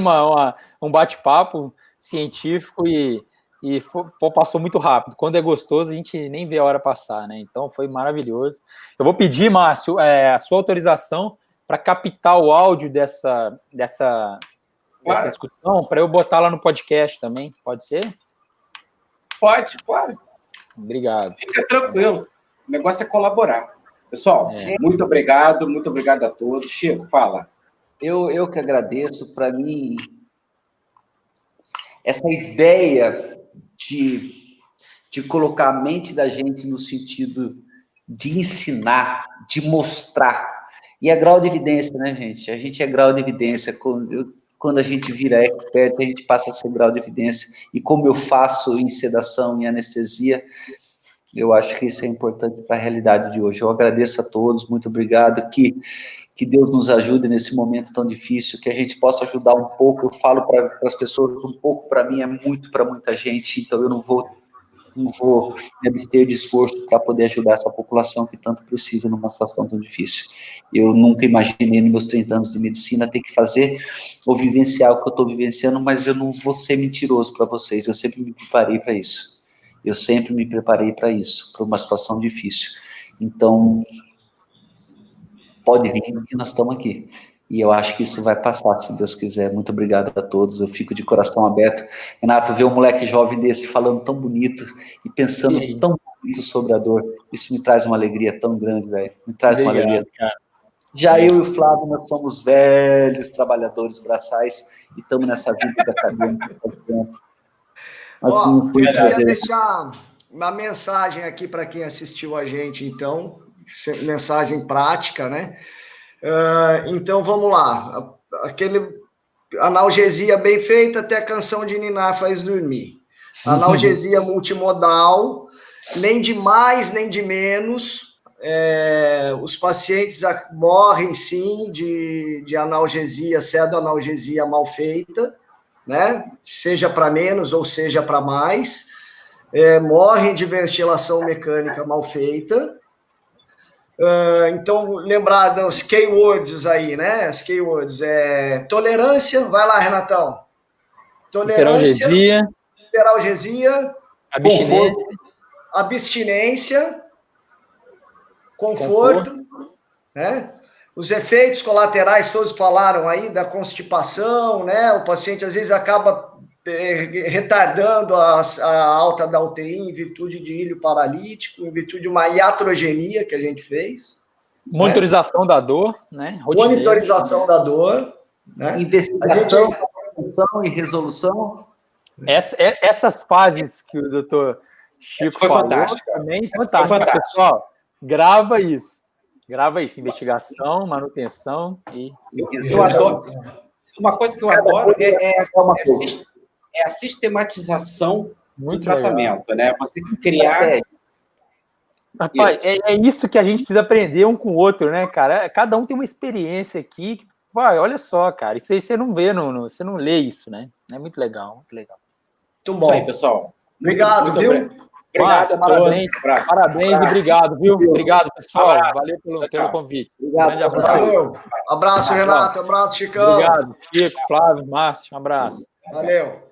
um bate-papo científico e passou muito rápido. Quando é gostoso, a gente nem vê a hora passar, né? Então, foi maravilhoso. Eu vou pedir, Márcio, a sua autorização para captar o áudio dessa discussão, para eu botar lá no podcast também. Pode ser? Pode, claro. Obrigado. Fica tranquilo. O negócio é colaborar. Pessoal, muito obrigado a todos. Chico, fala. Eu que agradeço. Para mim, essa ideia de colocar a mente da gente no sentido de ensinar, de mostrar. E é grau de evidência, né, gente? A gente é grau de evidência. Quando a gente vira expert, a gente passa a ser grau de evidência. E como eu faço em sedação e anestesia, eu acho que isso é importante para a realidade de hoje. Eu agradeço a todos, muito obrigado. Que Deus nos ajude nesse momento tão difícil, que a gente possa ajudar um pouco. Eu falo para as pessoas, um pouco para mim é muito para muita gente, então eu não vou me abster de esforço para poder ajudar essa população que tanto precisa numa situação tão difícil. Eu nunca imaginei, nos meus 30 anos de medicina, ter que fazer ou vivenciar o que eu estou vivenciando, mas eu não vou ser mentiroso para vocês, eu sempre me preparei para isso. Eu sempre me preparei para isso, para uma situação difícil. Então, pode vir que nós estamos aqui. E eu acho que isso vai passar, se Deus quiser. Muito obrigado a todos, eu fico de coração aberto. Renato, ver um moleque jovem desse falando tão bonito e pensando tão bonito sobre a dor, isso me traz uma alegria tão grande, velho. Me traz uma alegria. Cara. Já eu e o Flávio, nós somos velhos trabalhadores braçais e estamos nessa vida da acadêmica há muito tempo. Eu queria deixar uma mensagem aqui para quem assistiu a gente, então, mensagem prática, né? Então, vamos lá. Aquele analgesia bem feita, até a canção de ninar faz dormir. Analgesia multimodal, nem de mais, nem de menos. Os pacientes morrem, sim, de analgesia, pseudoanalgesia mal feita, né? Seja para menos ou seja para mais. Morrem de ventilação mecânica mal feita. Então, lembrar dos keywords aí, né? As keywords tolerância, vai lá, Renatão. Tolerância, hiperalgesia, abstinência, conforto, né? Os efeitos colaterais, todos falaram aí, da constipação, né? O paciente, às vezes, acaba retardando a alta da UTI em virtude de ilho paralítico, em virtude de uma iatrogenia que a gente fez. Monitorização da dor, né? Rotineiro. Monitorização da dor. Né? Investigação, e resolução. Essas fases que o doutor Chico falou também, fantástica. Pessoal, grava isso. Investigação, manutenção e... Eu adoro. Uma coisa que eu adoro é a sistematização do tratamento, né? Você criar... Rapaz, é isso que a gente precisa aprender um com o outro, né, cara? Cada um tem uma experiência aqui. Olha só, cara, isso aí você não vê, você não lê isso, né? É muito legal, muito legal. Muito bom. Isso aí, pessoal. Obrigado, viu? Obrigado a todos. Parabéns e obrigado, viu? Obrigado, pessoal. Valeu pelo convite. Obrigado. Grande abraço. Valeu. Abraço, Renato. Abraço, Chicão. Obrigado, Chico, Flávio, Márcio. Um abraço. Valeu.